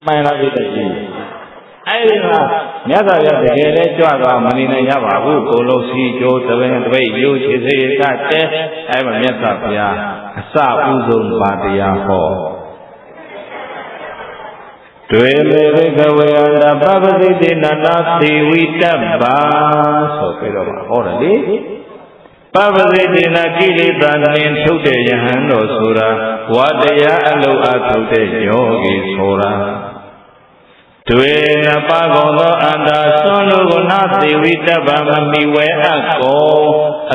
မှန်လားပြည့်တဲ့ကြီးအဲ့ဒီမှာမြတ်စွာဘုရားတကယ်လဲကြွသွားမနေနိုင်ရပါဘူးကိုလုံးစီကျိုးသဘင်တပိတ်ယူချေစေကတဲအဲ့မှာမြတ်စွာဘုရားအစဥဆုံးပါတရားဟောတွေလေဘဂဝေအန္တပပတိတေနနာသေဝိတ္တပါဆိုပြီးတော့ဟောတယ်လေပပတိတေနကိလေသာနှင်ထုတ်တဲ့ယဟန်တော်ဆိုတာဝါတရားအလုံးအထုတ်တဲ့ယောဂီဆိုတာတွေနပါကောသောအန္တာစွန်းလို့ကိုနာသေဝိတ္တပါမမီဝဲအကော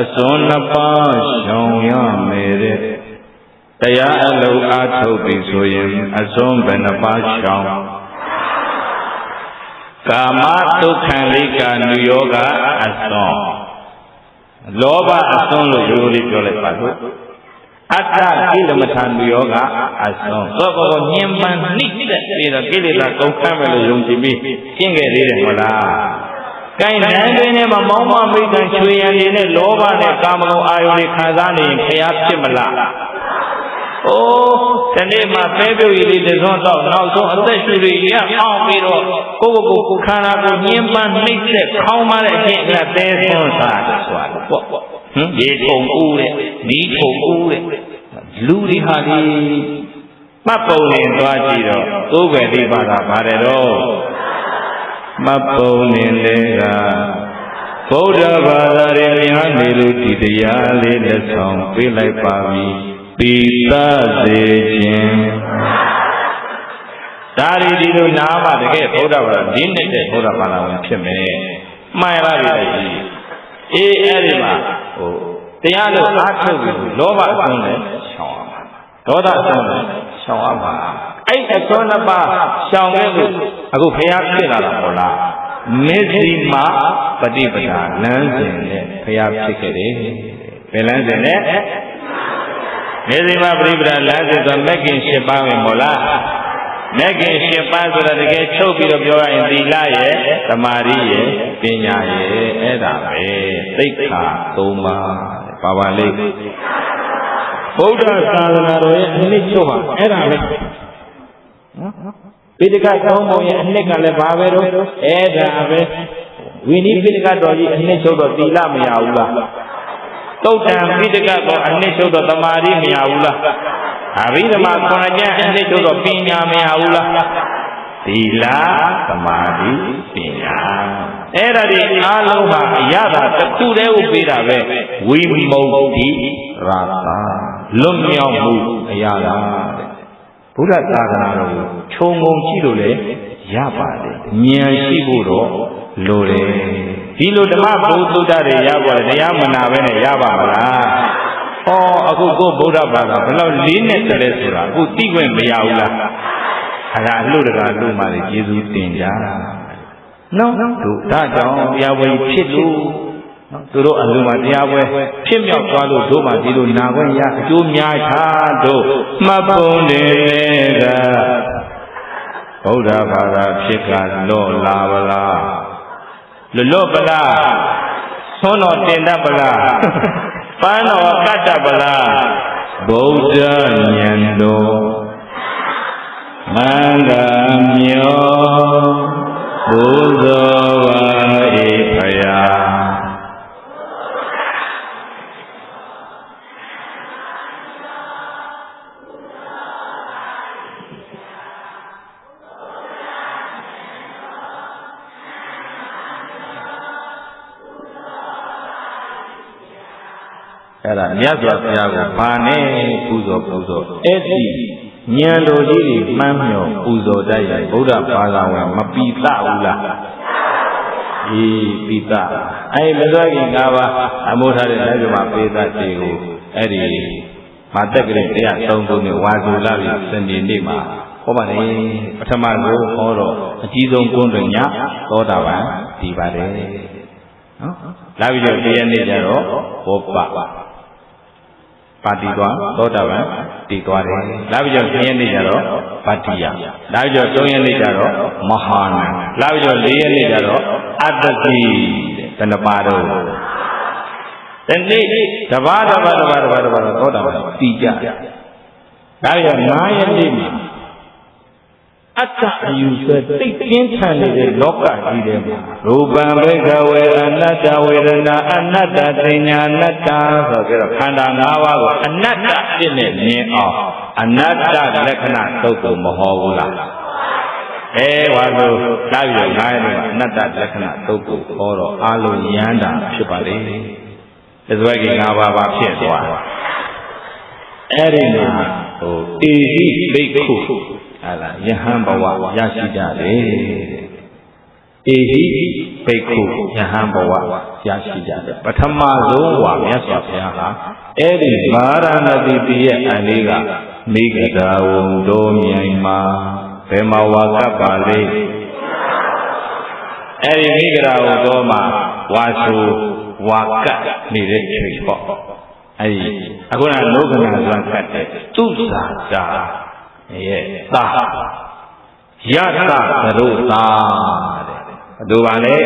အစွန်းနှစ်ပါးရှောင်ရမယ်တဲ့တရားအလုံးအထုတ်ပြီဆိုရင်အစွန်းဘယ်နှပါးရှောင်ကာမဒုက္ခလိကာနုယောဂအစွန်းလောဘအစွန်းလို့ရိုးရိုးလေးပြောလိုက်ပါလို့အတ္တကိလမထာနုယောဂအစွန်းသောဘောညင်ပန်နှိမ့်တဲ့ပြီးတော့ကိလေသာကုန်ခန့်မယ်လို့ယုံကြည်ပြီးရှင်းခဲ့သေးတယ်ဟုတ်လား။ကိုင်းနန်းတွင်နဲ့မောင်းမမိတ်တန်ချွေရံနေနဲ့လောဘနဲ့ကာမဂုဏ်အာယုန်တွေခံစားနေရင်ဖျားဖြစ်မလား။အိုးဒီနေ့မှပဲပြုတ်ရည်လေးတစ်စွန်းတော့နောက်ဆုံးအသက်ရှူတွေရအောင်ပြီးတော့ကိုခန္ဓာကိုညင်ပန်နှိမ့်တဲ့ခေါင်းမတဲ့အချင်းအသဲဆွန်းစားတယ်ဆိုတာပေါ့ရေထုံဦးတဲ့နီးထုံဦးတဲ့လူတွေဟာဒီမှတ်ပုံနေသွားကြည့်တော့ကိုယ်ပဲဒီပါတာပါတယ်တော့မှတ်ပုံနေလေကဗုဒ္ဓဘာသာရဲ့များနေလို့ဒီတရားလေးလက်ဆောင်ပေးလိုက်ပါပြီပိသစေခြင်းဒါရီဒီလိုနားမှတကယ်ဗုဒ္ဓဘာသာဒီနှစ်တဲ့ဗုဒ္ဓဘာသာဝင်ဖြစ်မယ်မှန်လားဒီကြီးအေးအဲ့ဒီမှာတရားလို့အားထုတ်ပြီးလောဘအစွန်းနဲ့ရှောင်ရမှာဒေါသအစွန်းနဲ့ရှောင်ရမှာအဲ့အစွန်းနှစ်ပါးရှောင်ခဲ့လို့အခုဘုရားဖြစ်လာတာဟုတ်လားမေဇိမပฏิပဒါလမ်းစဉ်နဲ့ဘုရားဖြစ်ခဲ့တယ်ဘယ်လမ်းစဉ်နဲ့မေဇိမပฏิပဒါလမ်းစဉ်ဆိုမဂ်ကင်၈ပါးပဲမို့လားမဂ်ကင်၈ပါးဆိုတာတကယ်ချုပ်ပြီးတော့ပြောရရင်သီလရဲ့သမာဓိရဲ့ပညာရဲ့အဲ့ဒါပဲသိက္ခာ၃ပါးပါပါလိမ့်ဗုဒ္ဓသာသနာတော်ရဲ့အနှစ်ချုပ်ပါအဲ့ဒါပဲနော်ပိဋကကောင်းပုံရဲ့အနှစ်ကလည်းဘာပဲတော့အဲ့ဒါပဲဝိနည်းပိဋကတော်ကြီးအနှစ်ချုပ်တော့သီလမရဘူးလားသုတ်တံပိဋကတော်အနှစ်ချုပ်တော့သမာဓိမရဘူးလားအဘိဓမ္မာခုနှစ်ကျမ်းအနှစ်ချုပ်တော့ပညာမရဘူးလားသီလသမာဓိပညာအဲ့ဒါဒီအားလုံးဟာအရသာတစ်ခုတည်းကိုပေးတာပဲဝိမု ക്തി ရာသာလွတ်မြောက်မှုအရသာတဲ့ဘုရားသာသနာတော်ကိုခြုံငုံကြည့်လို့လေရပါတယ်ဉာဏ်ရှိဖို့တော့လိုတယ်ဒီလိုဓမ္မဘုဒ္ဓတွေရပါတယ်တရားမနာပဲနဲ့ရပါမလားဩအခုကိုဗုဒ္ဓဘာသာဘယ်လောက်လေးနဲ့တည်းဆိုတာအခုသိခွင့်မရဘူးလားအဲ့ဒါအလို့တကားလို့မှလေယေရှုတင်ကြနော်တို့ဒါကြောင့်တရားပွဲဖြစ်လို့သူတို့အလုံးမှာတရားပွဲဖြစ်မြောက်သွားလို့တို့မှဒီလိုနာခွင့်ရအကျိုးများချတို့မှတ်ပုံတွေကဗုဒ္ဓဘာသာဖြစ်ကလော့လာပလားလော့ပလားသွန်းတော်တင်တတ်ပလားပန်းတော်ကတ်တတ်ပလားဗုဒ္ဓဉာဏ်တော်မင်္ဂမြောဘုဇောဝါဣဖယာအဲ့ဒါမြတ်စွာဘုရားကိုဘာနဲ့ပူဇော်အဲ့ဒီဉာဏ်တော်ကြီးတွေမှန်းမြော်ပူဇော်တတ်ရင်ဗုဒ္ဓဘာသာဝင်မပိသဘူးလားအေးပိသအဲ့မစွာခင်၅ပါးအမိုးထားတဲ့လက်ပြမှာပိသတွေကိုအဲ့ဒီမာတက်ကလေး103ခုနဲ့ဝါဇူလာပြီစနေနေ့မှာဟောပါလေပထမဆုံးဟောတော့အကြီးဆုံးကုန်းတွင်ညသောတာပန်ဒီပါတယ်နော်လာပြီးတော့တရားနေ့ကျတော့ဘောပပါတိသွားသောတာပန်တည်သွားတယ်လာပြီးတော့9ရက်နေ့ကျတော့ဗတ္တိယလာပြီးတော့3ရက်နေ့ကျတော့မဟာနံလာပြီးတော့4ရက်နေ့ကျတော့အတ္တတိဘယ်နှပါတော့ဒီနေ့တပါးသောတာပန်တည်ကြလာပြီးတော့9ရက်နေ့မှာ အတ္တအယူဆွဲသိပြင်းထန်နေတဲ့လောကကြီးထဲမှာရူပံဘိကဝေအနတ္တဝေဒနာအနတ္တသင်ညာအနတ္တဆိုပြီးတော့ခန္ဓာ၅ပါးကိုအနတ္တဖြစ်နေမြင်အောင်အနတ္တလက္ခဏာသုတ်ကိုမဟောဘူးလားဝါဆိုလာပြီးတော့9ရက်မှာအနတ္တလက္ခဏာသုတ်ကိုဟောတော့အာလုံးရမ်းတာဖြစ်ပါလေသစ္စာကြီး၅ပါးပါဖြစ်သွားအဲ့ဒီမှာတေဟိဘိက္ခုဟာလားယဟန်ဘဝရရှိကြတယ်တေဟိဘိက္ခုယဟန်ဘဝရရှိကြတယ်ပထမဆုံးဝါမြတ်စွာဘုရားဟာအဲ့ဒီဗာရာဏသီပြည်ရဲ့အလေးကမိဂဒာဝံတော်မြိုင်မှာဘယ်မှာဝါကပ်ပါလေအဲ့ဒီမိဂဒာဝံတော်မှာဝါဆိုဝါကပ်နေတဲ့ချိန်ပေါ့အဲ့ဒီအခုနလောကနာစွာကတ်တဲ့သူစာတာရဲ့သာယသသရုသာတဲ့ဘယ်လိုပါလဲ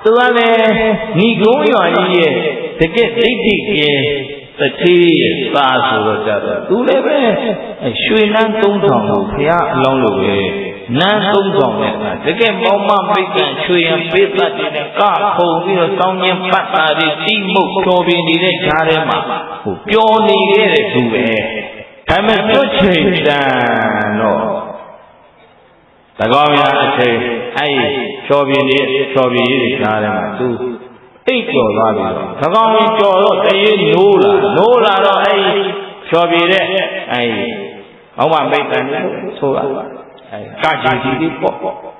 သူကလည်းညီကုန်းရွာကြီးရဲ့တကယ်ဒိဋ္ဌိကဲတတိသာဆိုတော့ကြတော့သူလည်းပဲရွှေနန်း3000ကိုဘုရားအလောင်းလို့ပဲနန်း3000နဲ့တကယ်မောင်မပိတ်ကန်ရွှေရန်ပေးသတ်တဲ့ကခုံပြီးတော့စောင်းရင်ပတ်တာတွေတိမှုတ်တော်ပြနေတဲ့ဈာထဲမှာပျော်နေခဲ့တဲ့သူပဲဒါပေမဲ့ပြုတ်ချိန်တန်တော့တကောင်းရအချိန်အဲ့ချော်ပြင်းကြီးဈာထဲမှာသူအိတ်ကျော်သွားပြီတော့တကောင်းကြီးကျော်တော့တရေနိုးလာတော့အဲ့ချော်ပြတဲ့အဲ့ဟောင်းမမိတ်တန်ဆိုရကကြီးကြီးပေါ့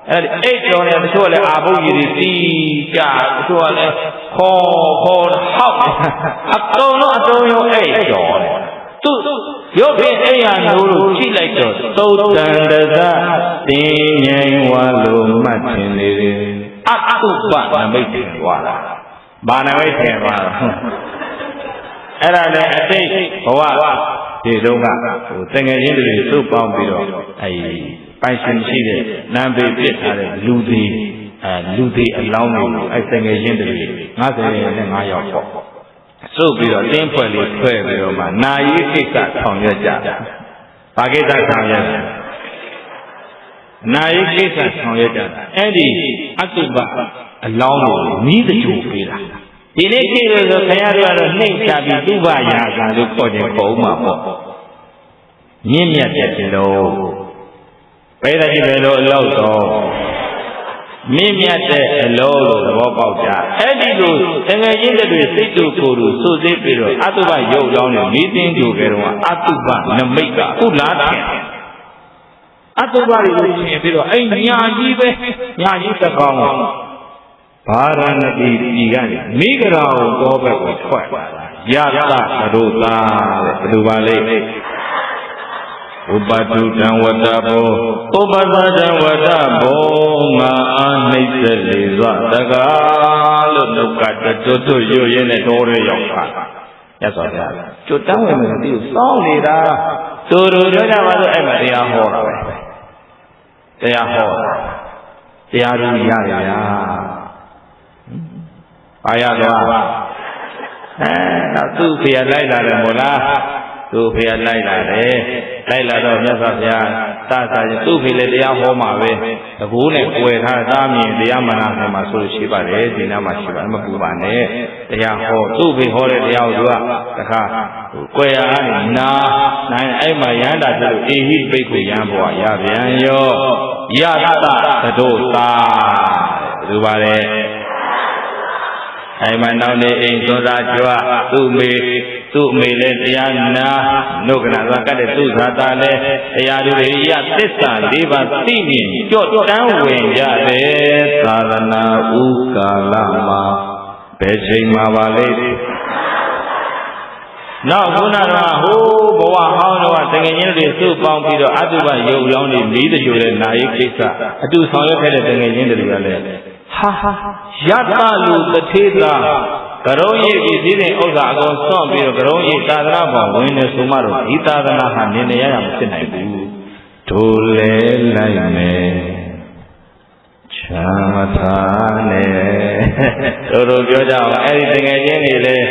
အဲ့ဒီအိတ်ကျော်နေတချို့လည်းအာဘုတ်ကြီးတွေတီးကြတချို့ကလည်းခေါ်ဟောက်အကုန်လုံးအတုံးရောအိတ်ကျော်တယ်သူရုပ်ဖြင့်အိယာနိုးလို့ကြည့်လိုက်တော့သုတ်တန်တသတင်းငိမ့်ဝါလို့မှတ်ထင်နေတယ်အတုပနမိတ်ထင်သွားတာဘာနမိတ်ထင်သွားတော့အဲ့ဒါလည်းအတိတ်ဘဝဒီတုန်းကတငယ်ချင်းတွေစုပေါင်းပြီးတော့ပိုင်ရှင်ရှိတဲ့နံပေပြစ်ထားတဲ့လူသေးအလောင်းတွေကိုအဲ့တငယ်ချင်းတွေ55ယောက်ပေါ့စုပ်ပြီးတော့တင်းဖွဲ့လေးဖွဲ့ပြီးတော့မှနာယီကိစ္စဆောင်ရွက်ကြတာ။ဘာကိစ္စဆောင်ရွက်လဲ။နာယီကိစ္စဆောင်ရွက်ကြတာ။အဲ့ဒီအတုပအလောင်းကိုနီးတချို့ပေးတာ။ဒီနေ့ခေတ်လို့ဆိုခင်ဗျားတို့ကတော့နှိမ့်ချပြီးတုပရာဇာလို့ခေါ်ခြင်းပုံမှာပေါ့။မြင့်မြတ်တဲ့ဒီလိုဘယ်လိုကြည့်ပဲလို့အလောက်တော့မြင့်မြတ်တဲ့အလောလို့သဘောပေါက်ကြအဲ့ဒီလိုတကယ်ချင်းတွေစိတ်တူကိုယ်တူစိုးစိတ်ပြီးတော့အတုပရုပ်လောင်းနဲ့မိသိကြကြတော့အတုပနမိတ်ကခုလားတယ်အတုပတွေကိုရှင်းပြီးတော့အဲ့ညာကြီးပဲညာကြီးတကောင်ဗာရာဏသီပြည်ကနေမိဂရာကိုတော့ဘက်ကိုထွက်လာယသသရုသာတဲ့ဘယ်လိုပါလဲဥပတုတံဝတ္တဘောဥပသတံဝတ္တဘောငါအားနှိမ့်သက်လေစွာတကားလို့နှုတ်ကတွတ်ရွရင်းနဲ့တော်ရရောက်ပါရသော်ဗျာကျွတ်တန်းဝင်မယ်ဒီကိုစောင်းနေတာသူတို့ပြောကြပါလို့အဲ့မှာတရားဟောတာပဲတရားဟောတာတရားသူရတယ်ဗျာပါရတော့သူ့ဖေလိုက်လာတယ်မို့လားသူ့ဖေလိုက်လာတယ်လိုက်လာတော့မြတ်စွာဘုရားသာရင်သူ့ဖေလည်းတရားဟောမှာပဲတကူနဲ့ကွယ်ထားသားမြင်တရားမနာဆိုင်မှာဆိုလို့ရှိပါတယ်ဒီနားမှာရှိပါမပူပါနဲ့တရားဟောသူ့ဖေဟောတဲ့တရားကိုသူကတခါကွယ်ရကနေနာနိုင်အဲ့မှာရဟန္တာဆိုလို့အေဟိပိတ်ကိုရဟန်းဘဝရပြန်ရောယသသဒုသာဘယ်လိုပါလဲအဲ့မှာနောက်နေအိမ်သွန်သားကြွသူ့အမေလည်းတရားနာနှုတ်ကနာသွားကတ်တဲ့သူ့ဇာတာလည်းတရားတွေရသစ္စာ၄ပါးသိမြင်ကြော့တန်းဝင်ကြတယ်သာသနာဥကာလမှာဘယ်ချိန်မှာပါလဲနောက်ခုနကဟိုးဘဝဟောင်းတော့တကယ်ချင်းတွေစုပေါင်းပြီးတော့အတုပရုပ်လောင်းတွေမိတကြိုတဲ့နာယိကိစ္စအတူဆောင်ရွက်ခဲ့တဲ့တကယ်ချင်းတွေကလည်းဟာယတလူတထေသာကရုံးရိပ်ပြီးဒီတဲ့ဥစ္စာအကုန်စွန့်ပြီးတော့ကရုံးရိပ်သာသနာပေါ်ဝင်နေဆိုမှတော့ဒီသာသနာဟာနေနေရမဖြစ်နိုင်ဘူးဒိုလဲလိုက်မယ်ချမ်းမသာနဲ့တို့ပြောကြအောင်အဲ့ဒီတကယ်ချင်းတွေလည်း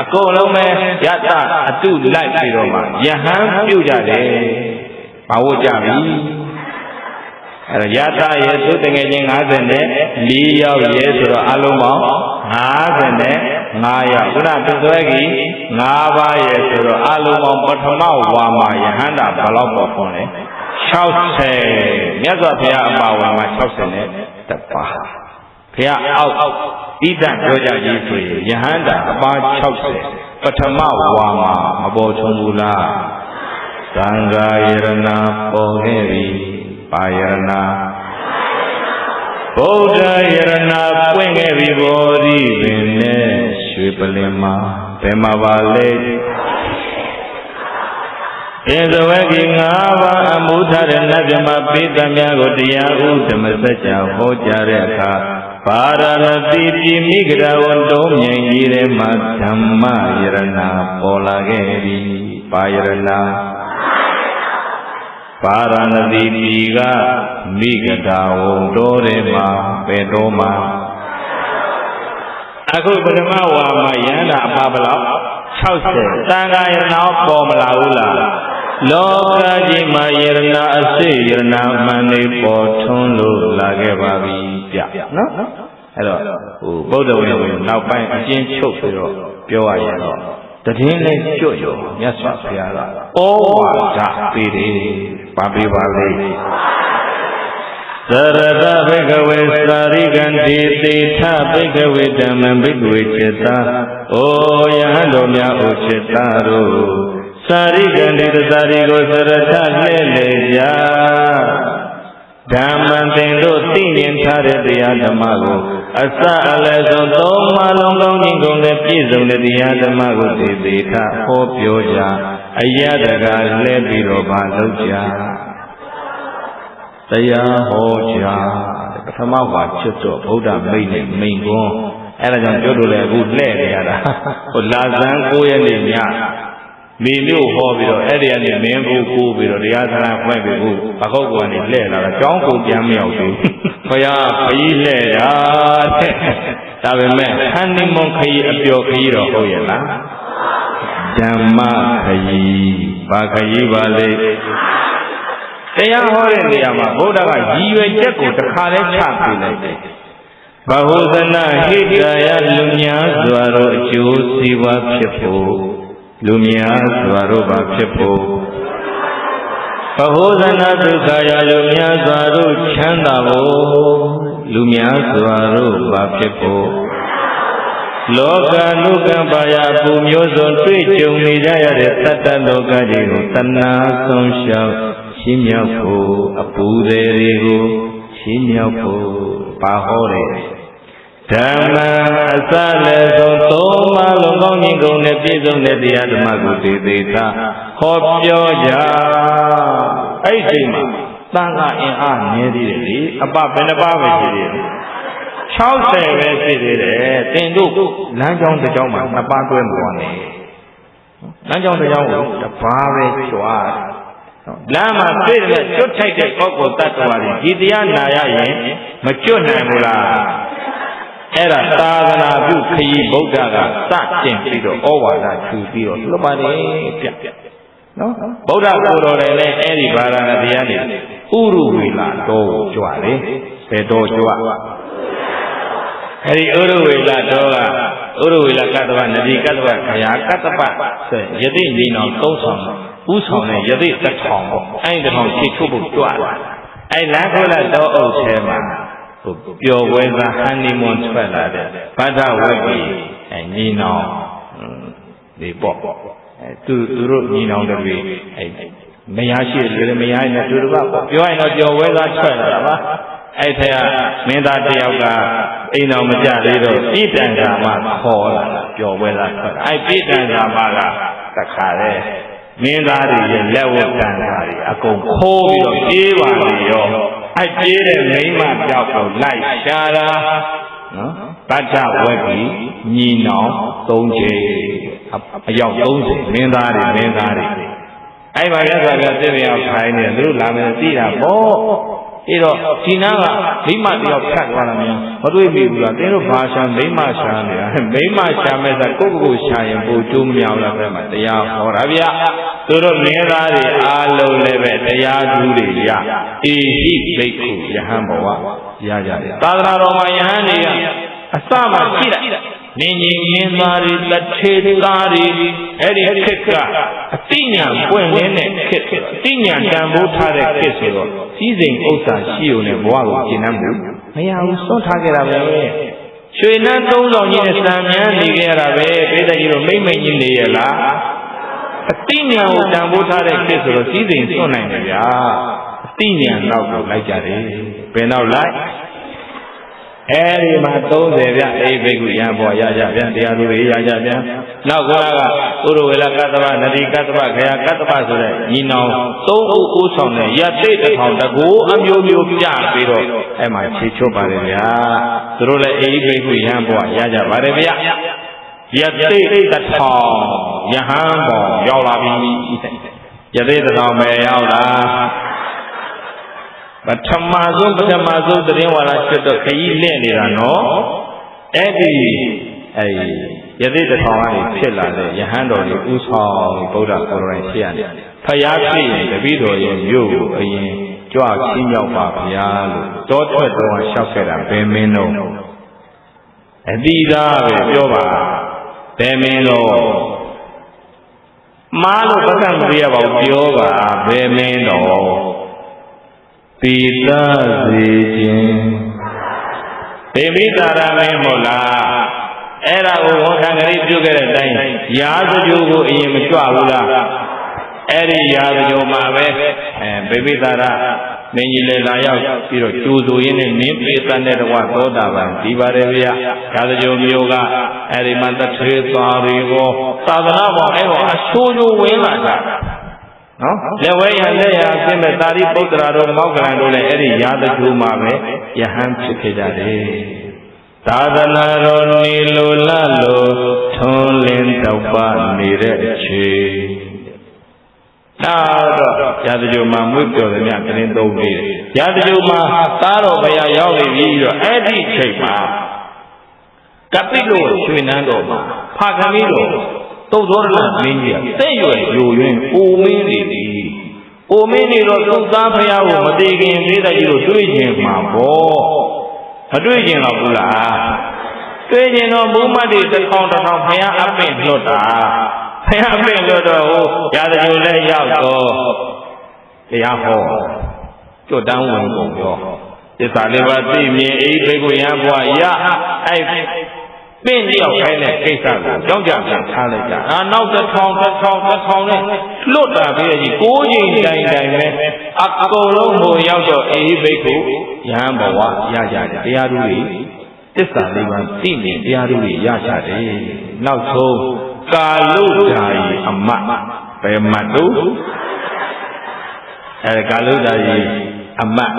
အကုန်လုံးပဲယတအတုလိုက်ပြီးတော့မှယဟန်ပြုတ်ကြတယ် ဘာဝကြပြီအဲ့ရတာရဲ့သူတငယ်ချင်း54ယောက်ရဲ့ဆိုတော့အလုံးပေါင်း55ယောက်ခုနသူသွဲကြီး5ပါးရဲ့ဆိုတော့အလုံးပေါင်းပထမဝါမှာယဟန္တာဘယ်လောက်ပေါ်ဖွင့်လဲ60မြတ်စွာဘုရားအပါဝါမှာ60နဲ့တပါးဘုရားအောက်ဣဒံပြောကြကြီးဆိုရင်ယဟန္တာအပါ60ပထမဝါမှာမပေါ်ထွန်းဘူးလားသံဃာယရဏပေါ်ခဲ့ပြီပါယရဏဗုဒ္ဓယရဏပွင့်ခဲ့ပြီဘောဓိပင်နဲ့ရွှေပလင်မှာဘယ်မှာပါလဲဧဇဝကိ5ပါးအမှုထားတဲ့နတ်မြတ်ပိသများကိုတရားဥဓမ္မစကြာဟောကြားတဲ့အခါပါရဏတိပိမိဂရဝတုံးမြင်ကြီးတဲ့မှာဓမ္မယရဏပေါ်လာခဲ့ပြီပါယရဏပါရဏတိပိကမိဂဒဝံတော်တဲ့မှာပဲတော်မှာအခုပထမဝါမှာယန္တာအပါဘလောက်60သံဃာယရဏပေါ်မလာဘူးလားလောကကြီးမှာယရဏအစိယရဏမှန်နေပေါ်ထွန်းလို့လာခဲ့ပါပြီဗျနော်အဲ့တော့ဗုဒ္ဓဝိနည်းနောက်ပိုင်းအကျဉ်းချုပ်ပြီးတော့ပြောရရင်တော့တည်င်းနဲ့ကြွရောမြတ်စွာဘုရားကဩဝါဒပေးတယ်ပါပေးပါလေသရတဘိကဝေသာရိကံတိသေထဘိကဝေဓမ္မံဘိကဝေจิตာဩယဟန်တော်များဩจิตာတို့သာရိကံတိသာရိကိုသရထလှဲ့လေကြဓမ္မံသင်တို့သိမြင်ထားတဲ့တရားဓမ္မကိုအစအလယ်ဆုံးသုံးပါးလုံးကောင်းခြင်းကုန်တဲ့ပြည့်စုံတဲ့တရားဓမ္မကိုသေသေးထဟောပြောကြအယတကလှဲပြီးတော့ပါလုပ်ကြတရားဟောကြပထမဝါချွတ်တော့ဗုဒ္ဓမိတ်နဲ့မိန်ကွန်းအဲ့ဒါကြောင့်ပြောလို့လည်းအခုလှဲ့နေရတာဟိုလာဇန်9ရက်နေ့ညမိမျိုးဟောပြီးတော့အဲ့ဒီကနေမင်းဘူးကိုပြီးတော့တရားစကားဖွင့်ပြီးဘူးအခောက်ကနေလှဲ့လာတာကြောင်းကိုပြန်မရောက်ဘူးဘုရားခကြီးလှဲ့တာတဲ့ဒါပေမဲ့ဟန်နီမွန်ခကြီးအပျော်ခကြီးတော့ဟုတ်ရဲ့လားဓမ္မခကြီးဘာခကြီးပါလဲတရားဟောတဲ့နေရာမှာဘုရားကရည်ရွယ်ချက်ကိုတစ်ခါလဲချပြလိုက်တယ်ဘဟုဇနဟိတယလူများစွာသောအကျိုးစီးပွားဖြစ်ဖို့လူများစွာတို့ပါဖြစ်ဖို့ဘဟုဇနဒုက္ခယလူများစွာတို့ချမ်းသာဖို့လူများစွာတို့ပါဖြစ်ဖို့လောကနုကံပါယပူမျိုးစုံတွေ့ကြုံနေကြရတဲ့တတ္တလောကကြီးကိုတဏှာဆုံးရှောင်ရှင်းမြောက်ဖို့အပူတွေကိုရှင်းမြောက်ဖို့ပါဟောတယ်ဓမ္မအစလည်းဆုံးသုံးပါးလုံးကောင်းခြင်းကုန်နဲ့ပြည့်စုံတဲ့တရားဓမ္မကိုသေသေးသာဟောပြောကြအဲ့ဒီချိန်မှာသံဃာအင်အားနည်းသေးတယ်လေအပဘယ်နှပါးပဲရှိသေးတယ်60ပဲရှိသေးတယ်သင်တို့လမ်းကြောင်းတစ်ကြောင်းမှာနှစ်ပါးတွဲမသွားနဲ့လမ်းကြောင်းတစ်ကြောင်းကိုတစ်ပါးပဲကြွားလမ်းမှာတွေ့တဲ့ကျွတ်ထိုက်တဲ့ပုဂ္ဂိုလ်တ attva တွေဒီတရားနာရရင်မကျွတ်နိုင်ဘူးလားအဲ့ဒါသာသနာပြုခရီးဗုဒ္ဓကစတင်ပြီးတော့ဩဝါဒထူပြီးတော့လွတ်ပါတယ်ပြနော်ဗုဒ္ဓကိုယ်တော်လည်းအဲ့ဒီဗာရာဏသီကနေဥရုဝေလာတော်ကိုကြွတယ်ဘယ်တော်ကြွအဲ့ဒီဥရုဝေလာတော်ကဥရုဝေလာကတ္တဗနတိကတ္တဗခရာကတ္တပဆိုယတိညီနောင်သုံးဆောင်ဥဆောင်တဲ့ယတိတစ်ထောင်ပေါ့အဲ့ဒီတစ်ထောင်ခြေထုတ်ဖို့ကြွတယ်အဲ့လမ်းခွဲလာတော်အုပ်ထဲမှာပျော်ပွဲစားဟန်နီမွန်ထွက်လာတဲ့ဗဒ္ဒဝိပိညီနောင်ဒီပေါ့သူတို့ညီနောင်တွေမယားရှိတယ်မယားနဲ့သူတို့ကပြောရင်တော့ပျော်ပွဲစားထွက်လာတာပါအဲ့ထက်ကမင်းသားတယောက်ကအိမ်တော်မကြသေးတော့ပြည်တန်ကမှခေါ်လာပျော်ပွဲစားထွက်အဲ့ပြည်တန်ကမှကတခါလေမင်းသားတွေရဲ့လက်ဝတ်တန်တာတွေအကုန်ခိုးပြီးတော့ပြေးပါလေရောအကျေးတဲ့မိမပြောက်ကိုလိုက်ရှာတာနော်တတ္ထဝက်ကြီးညီနောင်3ချိန်အယောက်30မင်းသားတွေအဲ့မှာရသော်ပြသိမရောက်ခိုင်းနေသူတို့လာမယ်သိတာပေါ့ အဲ့တော့ဒီနာကမိမတယောက်ဖြတ်သွားလာမြန်မတွေ့မိဘူးလားတင်းတို့ဘာရှာမိမရှာနေတာမိမရှာမဲ့ဆိုကိုရှာရင်ပို့ကျိုးမမြောက်လာပဲမှာတရားဟောတာဗျသူတို့မင်းသားတွေအားလုံးလည်းပဲတရားသူတွေရအေဟိဘိက္ခုယဟန်ဘဝရကြတယ်သာသနာတော်မှာယဟန်တွေကအစမှရှိလိုက်နင်းကြီးမင်းသားတွေလက်ထေသားတွေအဲ့ဒီခေတ်ကအတိညာပွင့်လင်းတဲ့ခေတ်အတိညာတန်ဖိုးထားတဲ့ခေတ်ဆိုတော့ကြီးစိန်ဥစ္စာရှိုံနဲ့ဘဝကိုကျင့်နှံ့မှုမရဘူးစွန့်ထားခဲ့တာပဲရွှေနန်းသုံးဆောင်ကြီးနဲ့စံမြန်းနေခဲ့ရတာပဲပိဿကြီးတို့မိမ့်မိန်ကြီးနေရလားအတိညာကိုတန်ဖိုးထားတဲ့ခေတ်ဆိုတော့ကြီးစိန်စွန့်နိုင်တယ်ဗျာအတိညာနောက်ကိုလိုက်ကြတယ်ဘယ်နောက်လိုက်အဲဒီမှာ30ပြအိဘိက္ခုယံဘောရကြပြန်တရားသူတွေရကြပြန်နောက်ကကဥရဝေလကတ္တဗနတိကတ္တဗခယကတ္တဗဆိုတဲ့ညီနောင်3ဦးဦးဆောင်တဲ့ယတိတထောင်တကူအမျိုးမျိုးပြပြီးတော့အဲ့မှာခြေချွတ်ပါတယ်ဗျာသူတို့လည်းအိဘိက္ခုယံဘောရကြပါတယ်ဗျာယတိတထောင်ယဟန်ဘောရောက်လာပြီယတိတထောင်ပဲရောက်လာပထမဆုံးသတင်းဝါဒဖြစ်တော့ခကြီးလင့်နေတာနော်အဲ့ဒီယသိတထောင်ကနေဖြစ်လာတဲ့ယဟန်တော်ကြီးဥဆောင်ဗုဒ္ဓကိုယ်တော်တိုင်ဖြစ်ရတယ်ဖယားဖြစ်ရင်တပည့်တော်ရဲ့မြို့ကိုအရင်ကြွချင်းမြောက်ပါဗျာလို့တောထွက်တော်လျှောက်ခဲ့တာဘယ်မင်းတော့အတိသားပဲပြောပါဘယ်မင်းတော့မားလို့ပတ်သက်မရပါဘူးပြောပါဘယ်မင်းတော့ပိသစေခြင်းဒေဝိတာရမင်းမို့လားအဲ့ဒါကိုဝန်ခံကြပြုခဲ့တဲ့အတိုင်းရာဇဂိုကိုအရင်မကြွဘူးလားအဲ့ဒီရာဇဂိုမှာပဲဘေဝိတာရမင်းကြီးလည်းလာရောက်ပြီးတော့ကြိုးဆိုရင်းနဲ့မင်းပိသနဲ့တကွသောတာပန်ဒီပါတယ်ဗျာရာဇဂိုမျိုးကအဲ့ဒီမှာတထေသွားတွေကိုသာသနာပေါ်အဲ့တော့အဆိုးကျိုးဝင်လာတာနော်လက်ဝဲရလက်ရအဖြစ်မဲ့သာရိပုတ္တရာတို့မောက္ကလန်တို့လည်းအဲ့ဒီရာဇဂိုမှာပဲယဟန်ဖြစ်ခဲ့ကြတယ်သာသနာတော်နေလိုလလိုထွန်းလင်းတော့ပါနေတဲ့အချိန်တော့ရာဇဂိုမှာမွေးပြော်တယ်မြတ်တင်းသုံးနေတယ်ရာဇဂိုမှာသားတော်ဘုရားရောက်နေပြီတော့အဲ့ဒီအချိန်မှာကပိလို့ရွှေနန်းတော်မှာဖခင်ကြီးတော်တုတ်တော်လမင်းကြီးကတဲ့ရွယ်ယူရင်းအိုမင်းနေသည်အိုမင်းနေတော့သူ့သားဖရာကိုမတည်ခင်သေးတဲ့ကြီးတို့တွေ့ခြင်းမှာပေါ့မတွေ့ခြင်းတော့ဘူးလားတွေ့ခြင်းတော့ဘုမတ်တွေတစ်ထောင်ဖရာအပင့်လွတ်တာဖရာအပင့်လွတ်တော့ဟိုရာဇဂိုလည်းရောက်တော့တရားဟောကျွတ်တန်းဝင်ကုန်ပြောသစ္စာလေးပါးသိမြင်အိဘိက္ခုယံဘဝရအဲ့ပင့်ရောက်ခိုင်းတဲ့ကိစ္စကိုကြောက်ကြပြန်ထားလိုက်ကြနောက်တစ်ထောင်နဲ့လွတ်တာပြီးကြီး9ချိန်တိုင်ပဲအကုန်လုံးဟိုရောက်တော့အေဟိဘိက္ခုယဟန်ဘဝရကြတယ်တရားသူတွေသစ္စာလေးပါးသိနေတရားသူတွေရကြတယ်နောက်ဆုံးကာလုဒာယီအမတ်ဘယ်မတ်တို့ကာလုဒာယီအမတ်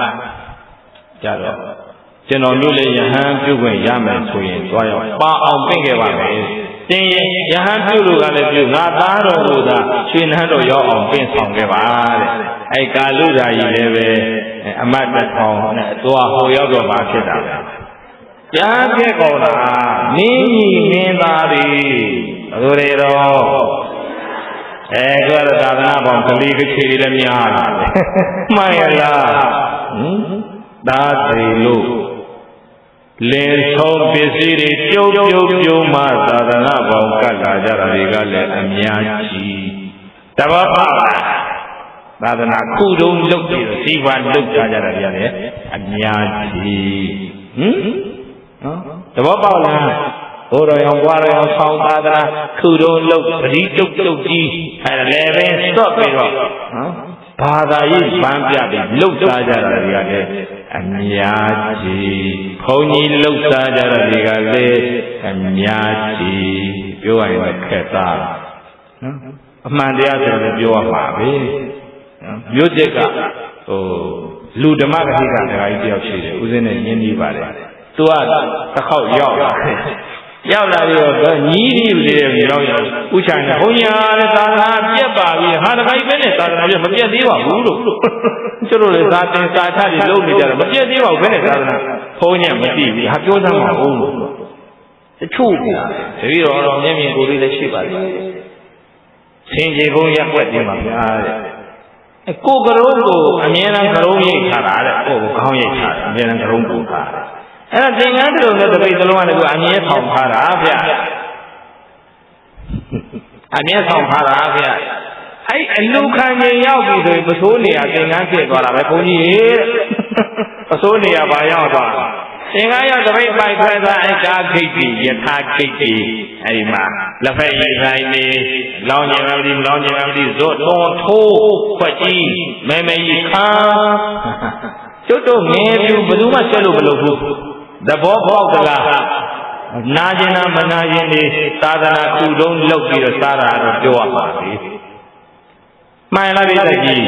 ကြတော့ကျွန်တော်တို့လည်းယဟန်ပြုခွင့်ရမယ်ဆိုရင်သွားရောက်ပါအောင်ပြင်ခဲ့ပါမယ်။တင်ရင်ယဟန်ပြုလို့ကလည်းပြုငါသားတော်ကိုသာရွှေနန်းတော်ရောက်အောင်ပြင်ဆောင်ခဲ့ပါတဲ့။အဲကာလုဒာကြီးလည်းပဲအမတ်တစ်ထောင်နဲ့သွားဟိုရောက်တော့မှဖြစ်တာပဲ။ကြားခဲ့ကောင်းတာနင်းကြီးမင်းသားတွေဘယ်လိုတွေတော့ကျွတ်သာသနာပေါင်းကလေးကချီလည်းများလာတယ်။မှန်ရလား။ဒါတွေလို့လင်းဆုံးပစ္စည်းတွေပြုံမှသာသနာပေါင်းကတ်လာကြတာတွေကလည်းအများကြီးတဘောပါသာသနာခုတုံးလုပ်ပြီးစီဝါလုပ်ကြတာတွေကလည်းအများကြီးနော်တဘောပေါလားဘိုးတော်ရောဘွားတော်ရောဆောင်းသာသနာခုတုံးလုပ်ပရိတုတ်ကြီးအဲ့ဒါလည်းပဲစော့ပြီးတော့ဘာသာရေးဗန်းပြပြီးလှုပ်ရှားကြတာတွေကလည်းအများကြီးဘုန်းကြီးလှုပ်ရှားကြတာတွေကလည်းအများကြီးပြောရရင်ခက်သားနော်အမှန်တရားဆိုလည်းပြောရမှာပဲမျိုးချက်ကလူဓမ္မဂတိကတရားကြီးတယောက်ရှိတယ်ဦးဇင်းနဲ့ရင်းနှီးပါတယ်သူကတစ်ခေါက်ရောက်လာတယ် ရောက်လာပြီးတော့ညီးပြီးလေရောက်ရဥချာနဲ့ဘုန်းကြီးအားလည်းသာသနာပြက်ပါပြီဟာတခါကြီးပဲနဲ့သာသနာပြက်မပြက်သေးပါဘူးလို့ကျတို့လည်းသာတင်စာချတွေလုပ်နေကြတယ်မပြက်သေးပါဘူးဘယ်နဲ့သာသနာဘုန်းကြီးမသိဘူးဟာပြောစမ်းပါဦးလို့တချို့ကတပည့်တော်မျက်မြင်ကိုယ်လေးလည်းရှိပါလေဆင်ကြီးဘုန်းရက်ွက်တင်ပါဗျာတဲ့ကိုကရုံးကိုအမြဲတမ်းကရုံးရိတ်ထားတာတဲ့ကိုခေါင်းရိတ်ထားတယ်အမြဲတမ်းကရုံးပူထားတယ်အဲ့ဒါသင်္ကန်းတို့နဲ့တပိတ်သလုံးကနေကအမြဲဆောင်ထားတာဗျအမြဲဆောင်ထားတာဗျအဲ့အလူခံခြင်းရောက်ပြီဆိုရင်ပစိုးနေရသင်္ကန်းဖြစ်သွားတာပဲဘုန်းကြီးရေပစိုးနေရဘာရောက်သွားသင်္ကန်းရောက်တပိတ်ပိုက်ခွဲသွားအဲ့ကားခိတ်ကြီးယထာခိတ်ကြီးအဲ့ဒီမှာလက်ဖက်ရည်ဆိုင်နေလောင်းကျင်မလို့လောင်းကျင်မလို့ဇွတ်သွန်ထိုးခွက်ကြီးမဲမဲကြီးခါကျွတ်တို့ငယ်ပြူဘယ်သူမှဆက်လို့မလုပ်ဘူးသဘောပေါက်သလားနာကျင်တာမနာကျင်နေသာသနာကုတုံးလုပ်ပြီးတော့စားတာတော့ပြောရပါပြီမှန်လားပြည့်ကြီး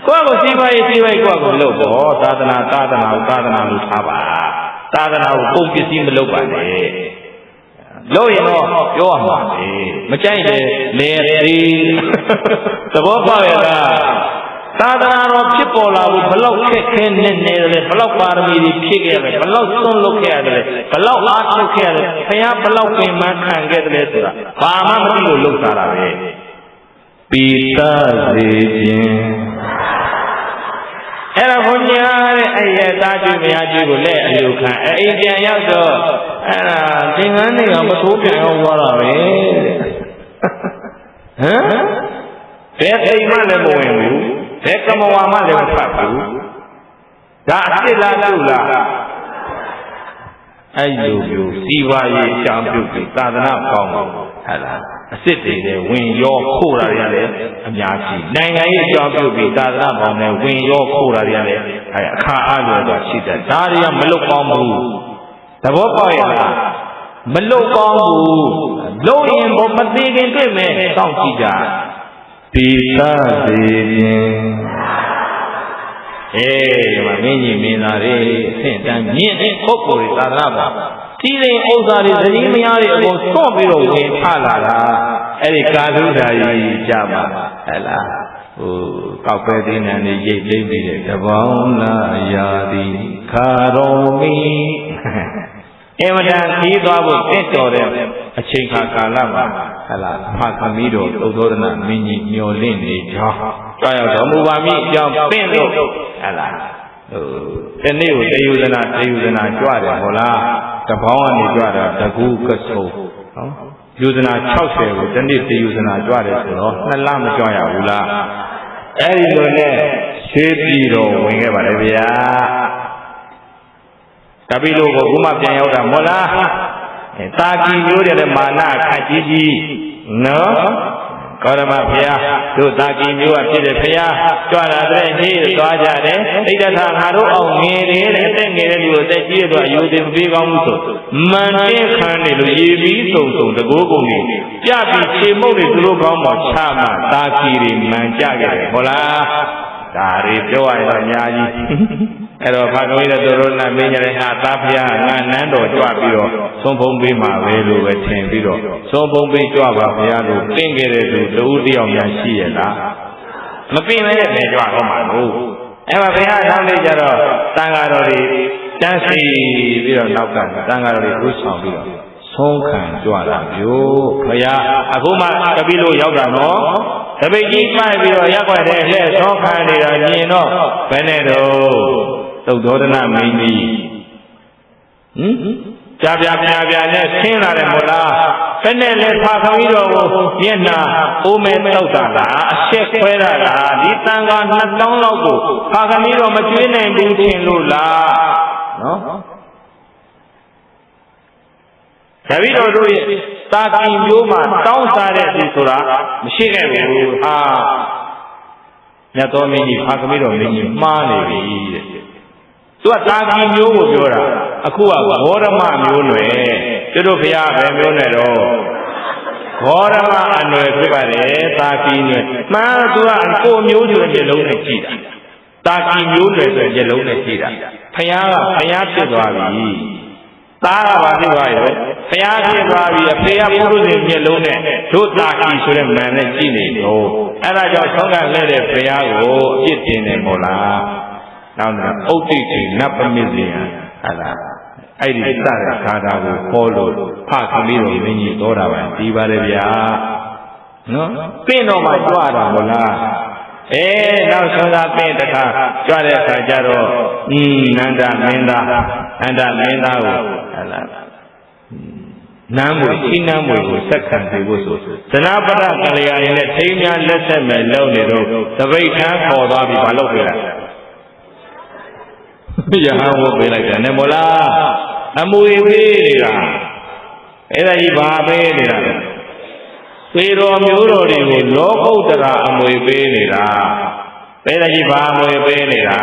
ကိုယ့်ကိုစီးပွားရေးကိုယ့်ကိုလုပ်တော့သာသနာလို့ထားပါသာသနာကိုပုံပစ္စည်းမလုပ်ပါနဲ့လို့ရင်တော့ပြောရမှာပဲမကြိုက်တယ်လေသေးသဘောပေါက်ရလားသာသနာတော်ဖြစ်ပေါ်လာဖို့ဘလောက်ခက်ခဲနေတယ်ဘလောက်ပါရမီတွေဖြည့်ခဲ့ရတယ်ဘလောက်သွန်းလုပ်ခဲ့ရတယ်ဘလောက်အားထုတ်ခဲ့ရတယ်ဘုရားဘလောက်ပင်မခံခဲ့တယ်ဆိုတာဘာမှမသိလို့လုပ်တာပဲပိသစေခြင်းအဲ့ဒါဘုရားတဲ့အဲ့ရသားကျွေးမယားကျွေးကိုလက်အလူခံအိမ်ပြန်ရောက်တော့အဲ့ဒါသင်္ကန်းတွေကမသိုးပြန်ရောက်သွားတာပဲဟမ်ဘယ်အိမ်မှလည်းမဝင်ဘူးဘယ်ကမဝါမှလည်းမဖတ်ဘူးဒါအစ်စ်လားလို့လားအဲ့လိုမျိုးစီဝါရေးအကြောင်းပြုပြီးသာသနာကောင်းတယ်ဟဲ့လားအစ်စ်တွေလည်းဝင်ရောခိုးတာတွေလည်းအများကြီးနိုင်ငံရေးအကြောင်းပြုပြီးသာသနာပေါင်းနဲ့ဝင်ရောခိုးတာတွေလည်းအခါအားလျော်စွာရှိတယ်ဒါတွေကမလုကောင်းဘူးသဘောပေါက်ရလားမလုကောင်းဘူးလုံရင်ဘောမသေးခင်တွေ့မယ်စောင့်ကြည့်ကြပိသစေခြင်းဒီမှာမင်းကြီးမင်းသားတွေအဆင့်တန်းမြင့်တဲ့ပုဂ္ဂိုလ်တွေသာသနာ့ဘာဒီလိမ်ဥစ္စာတွေသတိမရတဲ့အကုန်စွန့်ပြီးတော့ဝင်ထလာတာအဲ့ဒီကာသုဒာကြီးကြပါဟဲ့လားကောက်ပဲသေးနံနေရိတ်သိမ့်ပြီးတဲ့တပေါင်းလာရာသည်ခါတော်မီအင်မတန်ပြီးသွားဖို့တင့်တော်တဲ့အချိန်ကာလမှာဟဲ့လားဖသမီးတော်သုသောဒနာမင်းကြီးမျော်လင့်နေကြောင်းကြွရောက်တော်မူပါမည်အကြောင်းပင့်လို့ဟဲ့လားဒီနေ့ကိုတေယူဇနာကြွတယ်ဟုတ်လားတပေါင်းကနေကြွတာတကူကဆုံနော်ယူဇနာ60ကိုဒီနေ့တေယူဇနာကြွတယ်ဆိုတော့2လမကြွရဘူးလားအဲ့ဒီလိုနဲ့ရှေးပြီးတော့ဝင်ခဲ့ပါလေဗျာတပိလို့ကိုခုမှပြန်ရောက်တာမို့လားတာကီမျိုးတဲ့မာနခက်ကြီးနော်ကောရမဘုရားတို့တာကီမျိုးကဖြစ်တဲ့ဘုရားကြွလာတဲ့ဟေးသွားကြတယ်ဣဒ္ဓထာငါတို့အောင်ငယ်တယ်တဲ့အသက်ငယ်တဲ့လူကိုတက်ကြီးတော့ယူသည်မပေးကောင်းဘူးဆိုမန်တင်းခံနေလို့ရေပြီးစုံတကိုးကုန်နေကြပြီးခြေမုတ်တွေသူတို့ကောင်းပေါ်ချမှတာကီတွေမှန်ကြခဲ့တယ်ဟုတ်လားဒါတွေပြောရရင်တော့အများကြီးအဲ့တော့ဘာကောင်းရဲ့တို့နာမင်းကြတဲ့ဟာသားဖျားငါနန်းတော်ကြွပြီးတော့သုံးဖုံးပေးမှာပဲလို့ပဲထင်ပြီးတော့သုံးဖုံးပေးကြွပါဘုရားလို့ပင့်ခဲ့တဲ့သူတဦးတယောက်များရှိရလားမပင့်မဲနဲ့ကြွတော့မှာလို့အဲ့မှာဘုရားနောက်လေးကြတော့တန်ဃာတော်တွေတန်းစီပြီးတော့နောက်ကတန်ဃာတော်တွေဥဆောင်ပြီးတော့ဆုံးခံကြွတာမျိုးဘုရားအခုမှတပည့်လို့ရောက်တာနော်တပိတ်ကြီးမှိုက်ပြီးတော့ရက်ွက်တဲ့လှဲ့သောခံနေတာမြင်တော့ဘယ်နဲ့တော့သုတ်သောဒနာမင်းကြီးကြာပြနဲ့ဆင်းလာတယ်မို့လားဘယ်နဲ့လဲဖာခမီးတော်ကိုမျက်နှာအိုးမဲတောက်တာလားအချက်ခွဲတာလားဒီတန်ခါ2000လောက်ကိုဖာခမီးတော်မကျွေးနိုင်ဘူးထင်လို့လားနော်တပည့်တော်တို့ရဲ့တာကီမျိုးမှာတောင်းစားတဲ့သူဆိုတာမရှိခဲ့ဘူးဟာမြတ်တော်မင်းကြီးဖာခမီးတော်မင်းကြီးမှားနေပြီတဲ့သူကတာကီမျိုးကိုပြောတာအခုကဘောဓမမျိုးနွယ်တို့ဘုရားပဲမျိုးနွယ်တော့ဘောဓမအနွယ်ဖြစ်ပါတယ်တာကီနွယ်မှန်သူကကိုမျိုးဆိုတဲ့မျက်လုံးနဲ့ကြည့်တာတာကီမျိုးနွယ်ဆိုတဲ့မျက်လုံးနဲ့ကြည့်တာဘုရားကဘုရားဖြစ်သွားပြီ သားကပါဖြစ်သွားရောဘုရားဖြစ်သွားပြီအဖေကပုရုဇဉ်မျက်လုံးနဲ့တို့သားဤဆိုတဲ့မှန်နဲ့ကြည့်နေတော့အဲ့ဒါကြောင့်ဆုံးကလဲတဲ့ဘုရားကိုအပြစ်တင်တယ်မို့လားနောက်တော့ဥဒိတိနတ်ပမစ္ဆေယဟာလားအဲ့ဒီစတဲ့ခါတာကိုခေါ်လို့ဖသမီးတော်မင်းကြီးတော်တာပါဒီပါလေဗျာနော်ပင့်တော်မှာကြွတာမို့လားနောက်ဆုံးသာပင့်တခါကြွတဲ့အခါကျတော့နန္ဒမင်းသားကိုဟာလားနမ်းမွေရှင်းနမ်းမွေကိုဆက်ခံစေဖို့ဆိုသနာပရကလျာဏနဲ့ထိမ်းများလက်ဆက်မဲ့လုံနေတော့သပိတ်ထမ်းခေါ်သွားပြီးမလုပ်ပြလိုက်ရဟန်းဝတ်ပေးလိုက်တယ်နဲ့မို့လားအမွေပေးနေတာအဲ့ဒါကြီးဘာပေးနေတာလဲသေတော်မျိုးတော်တွေကိုလောကုတ္တရာအမွေပေးနေတာအဲ့ဒါကြီးဘာအမွေပေးနေတာ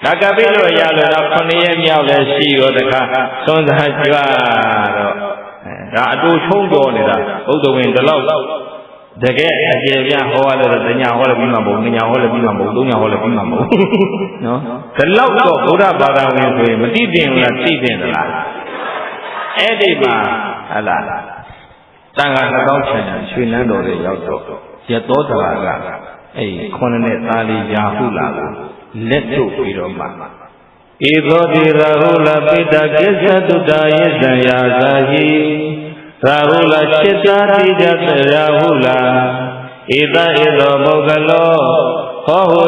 ဒါကပိလို့ရလို့တော့9ရက်မြောက်လည်းရှိရောတခါသွန်သားကြွတော့ဒါအတူချုံးတော်နေတာဘုဒ္ဓဝင်ဒီလောက်တကယ်အကျေပြဟောရလို့တညာဟောလည်းပြီးမှာမဟုတ်ညညာဟောလည်းပြီးမှာမဟုတ်သုံးညာဟောလည်းပြီးမှာမဟုတ်နော်ဒီလောက်တော့ဘုရားဘာသာဝင်ဆိုရင်မသိတင်ဘူးလားသိတင်သလားအဲ့ဒီမှာဟလာတန်ခါ2000ချန်ရွှေနန်းတော်တွေရောက်တော့ရသောတရာကအဲ့ခုနှစ်နဲ့သားလေးရာဟုလာကိုလက်ထုတ်ပြီးတော့မှဧသောတိရာဟုလပိတကိစ္စတုတ္တယေဇံယာဇာဟိရာဟုလจิต္တာတိကြသရာဟုလဧတဧသောပုဂ္ဂလောဟောဟု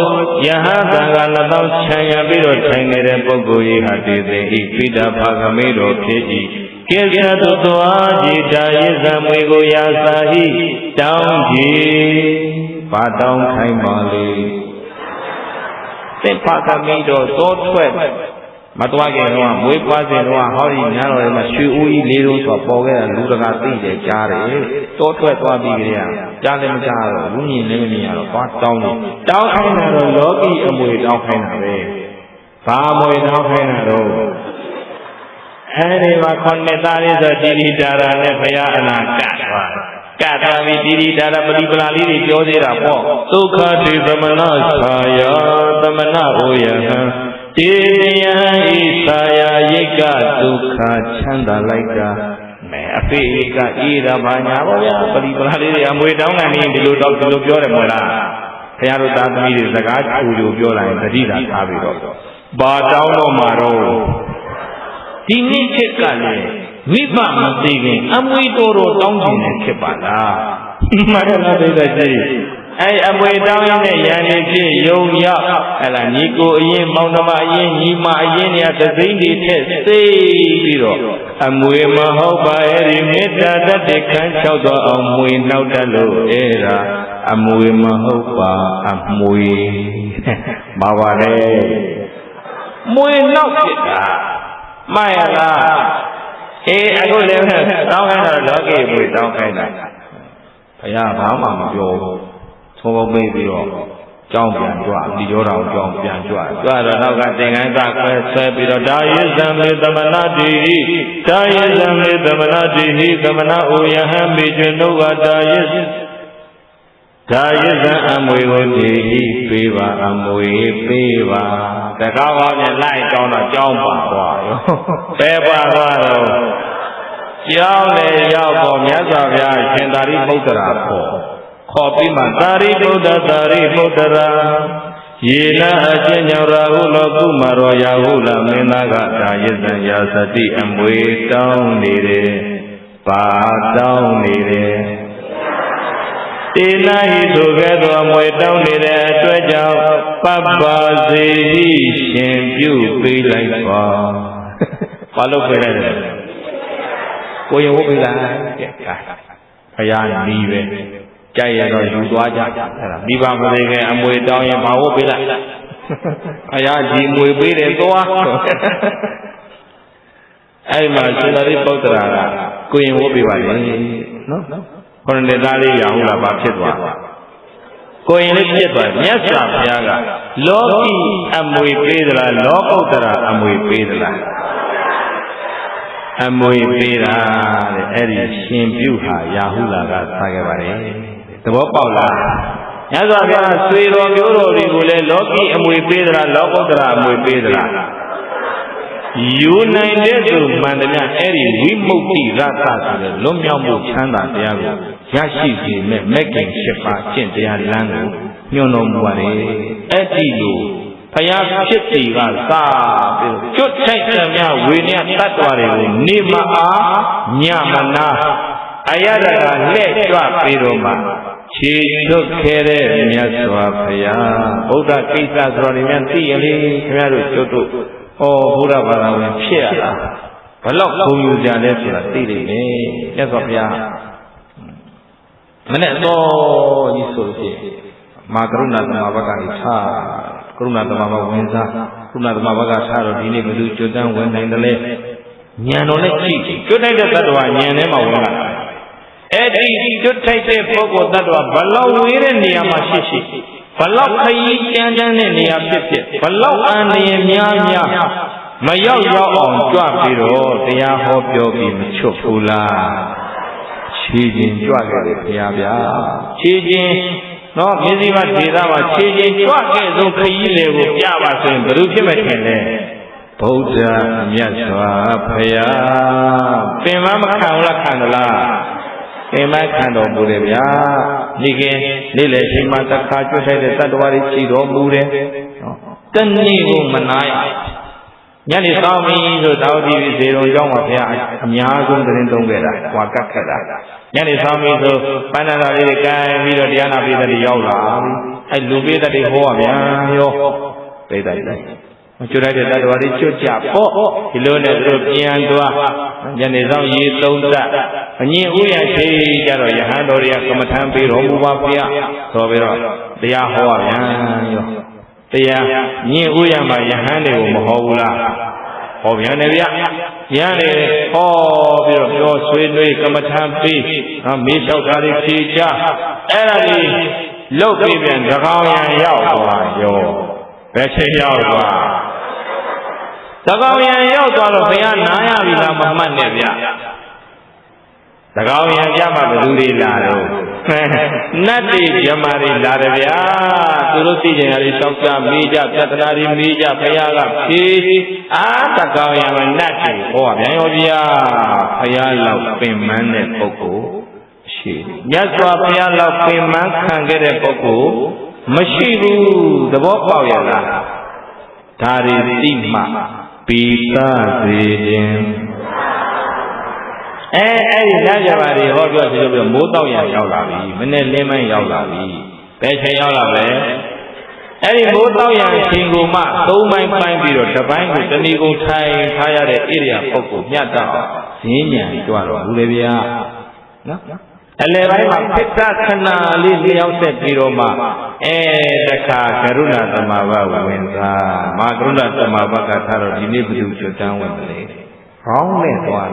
ယဟသံဃာ2000ချမ်းရပြီးတော့ထိုင်နေတဲ့ပုဂ္ဂိုလ်ကြီးဟာတည်သိဤပိဋကဘာဂမေတော်ဖြစ်၏ကိစ္စတုတောจิต္တာယေဇံမွေကိုယာစာဟိတောင်းကြည်ဘာတောင်းခိုင်းပါလေသင်္ဖာသမီးတော်သောထွက်မတော်ခင်တော့မွေးပွားစဉ်တော့ဟောဒီညာတော်ရဲ့မှာရွှေဦးကြီးလေးလုံးဆိုပေါ်ခဲ့တာလူတကာသိတယ်ကြားတယ်သောထွက်သွားပြီးကြရကြားလည်းမကြားတော့ဝိညာဉ်လည်းမမြင်ရတော့ဘာတောင်းလို့တောင်းခိုင်းတာတော့လောကီအမွေတောင်းခိုင်းတာပဲဘာအမွေတောင်းခိုင်းတာတော့အဲဒီမှာခုနှစ်သားလေးဆိုတိတိတာရာနဲ့ဘုရားအနာကတ်သွားကတ်သွားပြီးတိတိတာရာပရိပလာလေးတွေပြောသေးတာပေါ့ဒုက္ခတိသမဏဆာယသမဏဩယဟံတေယံဤသာယာရိတ်ကဒုက္ခချမ်းသာလိုက်တာမဲအဖေကဤတာဘာညာပါဗျာပရိပလာလေးတွေအမွေတောင်းနိုင်ရင်ဒီလိုတော့ဒီလိုပြောတယ်မို့လားဘုရားတို့သားသမီးတွေစကားချူချူပြောလိုက်ရင်တတိတာထားပြီးတော့ဘာတောင်းတော့မှာတော့ဒီနေ့ခေတ်ကလည်းမိဘမသိခင်အမွေတော်တောင်းကျင်နေဖြစ်ပါလားမှန်တယ်လားဒိဋ္ဌိကြီးအဲ့အမွေတောင်းရတဲ့ရန်နေဖြစ်ယုံရောက်ဟဲ့လားညီကိုအရင်မောင်နှမအရင်ညီမအရင်တွေကသစိမ့်တွေထက်သိပြီးတော့အမွေမဟုတ်ပါအဲ့ဒီမေတ္တာတတ်တဲ့ခန်းလျှောက်တော့အောင်မွေနောက်တတ်လို့အဲ့ဒါအမွေမဟုတ်ပါအမွေမှာပါလေမွေနောက်ဖြစ်တာမှန်ရလားအခုလည်းတောင်းခိုင်းတာလောကီမွေတောင်းခိုင်းတာဘုရားဘာမှမပြောဘူးသုံးဖို့ပေးပြီးတော့ကြောင်းပြန်ကြွဒီရောတော်ကြောင်းပြန်ကြွတော့နောက်ကသင်္ကန်းကခွဲဆွဲပြီးတော့ဒါယေဇံမေသမဏတိဟိဒါယေဇံမေသမဏတိဟိသမဏဩယဟံမေကျွနုကဒါယေဇံအမွေကိုတည်ဟိပေးပါအမွေပေးပါတကားပါနဲ့လိုက်ကြောင်းတော့ကြောင်းပါသွားရောပဲပါသွားတော့ကြောင်းလေရောက်ပေါ်မြတ်စွာဘုရားရှင်သာရိပုတ္တရာခေါ်ပြီးမှသာရိပုတ္တရာယေနအချင်းညောရာဟုလောကုမာရောယာဟုလမင်းသားကဒါယေဇံယာစတိအမွေတောင်းနေတယ်ပါတောင်းနေတယ်တေနာဟိဆိုခဲ့သောအမွေတောင်းနေတဲ့အတွက်ကြောင့်ပပ္ပါစေဟိရှင်ပြုပေးလိုက်ပါဘာလို့ပေးလိုက်လဲကိုရင်ဟုတ်ပြီလားကဲဘုရားနီးပဲကြိုက်ရတော့ယူသွားကြအဲ့ဒါမိဘမသေးခင်အမွေတောင်းရင်ဘာဟုတ်ပေးလိုက်ဘုရားဒီမွေပေးတယ်သွားအဲ့မှာရှင်သာရိပုတ္တရာကကိုရင်ဟုတ်ပြီပါလေနော်ခေါင်းတဲ့သားလေးရဟုတ်လားဘာဖြစ်သွားကိုရင်လေးဖြစ်သွားမြတ်စွာဘုရားကလောကီအမွေပေးသလားလောကုတ္တရာအမွေပေးသလားအမွေပေးတာတဲ့အဲ့ဒီရှင်ပြုဟာရာဟုလာကထားခဲ့ပါတယ်သဘောပေါက်လားမြတ်စွာဘုရားဆွေတော်မျိုးတော်တွေကိုလည်းလောကီအမွေပေးသလားလောကုတ္တရာအမွေပေးသလား ယူနိုင်တဲ့သူမှန်တယ်အဲ့ဒီဝိမု ക്തി ရတ္တဆိုတဲ့လွတ်မြောက်မှုချမ်းသာတရားကိုရရှိစေမဲ့မဂ်ကင်7ပါးကျင့်တရားလမ်းကိုညွှန်တော်မူပါတယ်အဲ့ဒီလိုဘုရားဖြစ်တည်ကစပြီးကျွတ်ထိုက်သမျှဝိနည်းတတ္တဝါတွေကိုနေမအားညမနာအယတကလှဲ့ကြွပြီးတော့မှခြေချွတ်ခဲ့တဲ့မြတ်စွာဘုရားဗုဒ္ဓကိစ္စဆိုတော်များသိရင်လေခင်ဗျားတို့ကျွတ်တို့ဩဘုရားဘာသာဝင်ဖြစ်ရတာဘလောက်ဘုံယူကြလဲဆိုတာသိနေတယ်မြတ်စွာဘုရားမနဲ့တော့ကြီးဆိုဖြစ်မာကရုဏာသမဘကနေထားကရုဏာသမဘဝင်စားကရုဏာသမဘကထားတော့ဒီနေ့ဘယ်သူကျွတ်တန်းဝင်နိုင်တယ်လဲဉာဏ်တော်နဲ့ကြည့်ကျွတ်တိုက်တဲ့သတ္တဝါဉာဏ်ထဲမှာဝင်လာတာအဲ့ဒီကျွတ်ထိုက်တဲ့ပုဂ္ဂိုလ်သတ္တဝါဘလောက်ဝေးတဲ့နေရာမှာရှိဘလောက်ခရီးကြမ်းတဲ့နေရာဖြစ်ဘလောက်အန္တရာယ်များမရောက်အောင်ကြွပြီးတော့တရားဟောပြောပြီးမချွတ်ဘူးလားခြေချင်းကြွခဲ့တယ်ဘုရားဗျာခြေချင်းနော်မြစီမဒေသမှာခြေချင်းကြွခဲ့ဆုံးခရီးလေကိုပြပါဆိုရင်ဘယ်လိုဖြစ်မဲ့ထင်လဲဗုဒ္ဓမြတ်စွာဘုရားပင်မမခံဘူးလားခံသလားပင်မခံတော်မူတယ်ဗျာဒီကနေ့လေချိန်မှာတစ်ခါကျွတ်ထိုက်တဲ့တတ္တဝါတွေကြည်တော်မူတယ်တဏှိကိုမနာရညနေဆောင်ပြီဆိုတောင်းကြည့်ပြီးဇေရုံကျောင်းမှာဘုရားအများဆုံးသတင်းသုံးခဲ့တာဟွာကတ်ခက်တာညနေဆောင်ပြီဆိုပန္နတာလေးတွေကိုင်ပြီးတော့တရားနာပိသတိရောက်လာအဲ့လူပိသတိဟောရဗျာရောပိသတိကျွတ်လိုက်တဲ့တတ္တဝါတွေကျွတ်ကြပေါ့ဒီလိုနဲ့သူတို့ပြန်သွားညနေဆောင်ရေသုံးသပ်အငြင်းဥယျာဉ်ရှိကြတော့ယဟန်တော်တွေကကမ္မထမ်းပေးတော်မူပါဘုရားဆိုပြီးတော့တရားဟောရဗျာရောတရားညင်ဥရမှာယဟန်တွေကိုမဟောဘူးလားဟောပြန်တယ်ဗျယဟန်တွေဟောပြီးတော့ပြောဆွေးနွေးကမ္မထံပေးမေးလျှောက်တာတွေဖြေချအဲ့ဒါတွေလုတ်ပြီးပြန်သကောင်ရံရောက်သွားရောဘယ်ချိန်ရောက်သွားသကောင်ရံရောက်သွားတော့ဘုရားနားရပြီလားမမှတ်နဲ့ဗျသကောင်ရံကြမှာဘယ်သူတွေလာတော့နတ်တွေဇမားတွေလာတယ်ဗျာသူတို့သိကြရတယ်ရှောက်ကြမေးကြပြဿနာတွေမေးကြဘုရားကဖြေသကောင်ရံမှာနတ်တွေဟောဗျာရောဗျာဘုရားလောက်ပင်မန်းတဲ့ပုဂ္ဂိုလ်ရှိမြတ်စွာဘုရားလောက်ပင်မန်းခံခဲ့တဲ့ပုဂ္ဂိုလ်မရှိဘူးသဘောပေါက်ရလားဒါတွေသိမှပိသစေခြင်းအဲ့ဒီလက်ကြပါတွေဟောပြောဆိုပြီးမိုးတောက်ရရောက်လာပြီမနေ့လင်းမန်းရောက်လာပြီဘယ်ချိန်ရောက်လာလဲအဲ့ဒီမိုးတောက်ရချိန်ကိုမှ၃ပိုင်းပိုင်းပြီးတော့တစ်ပိုင်းကိုတဏီကုံထိုင်ထားရတဲ့ဣရိယာပုဂ္ဂိုလ်မြတ်တော့ဈဉ္ဉံကြွတော်မူလေဗျာနော်အလယ်ပိုင်းမှာပိဋကခဏလေးလျောက်ဆက်ပြီးတော့မှတခါကရုဏာသမဘဝင်စားမာကရုဏာသမဘကထားတော့ဒီနေ့ဘုသူကျွတ်တန်းဝင်တယ်ခေါင်းနဲ့သွား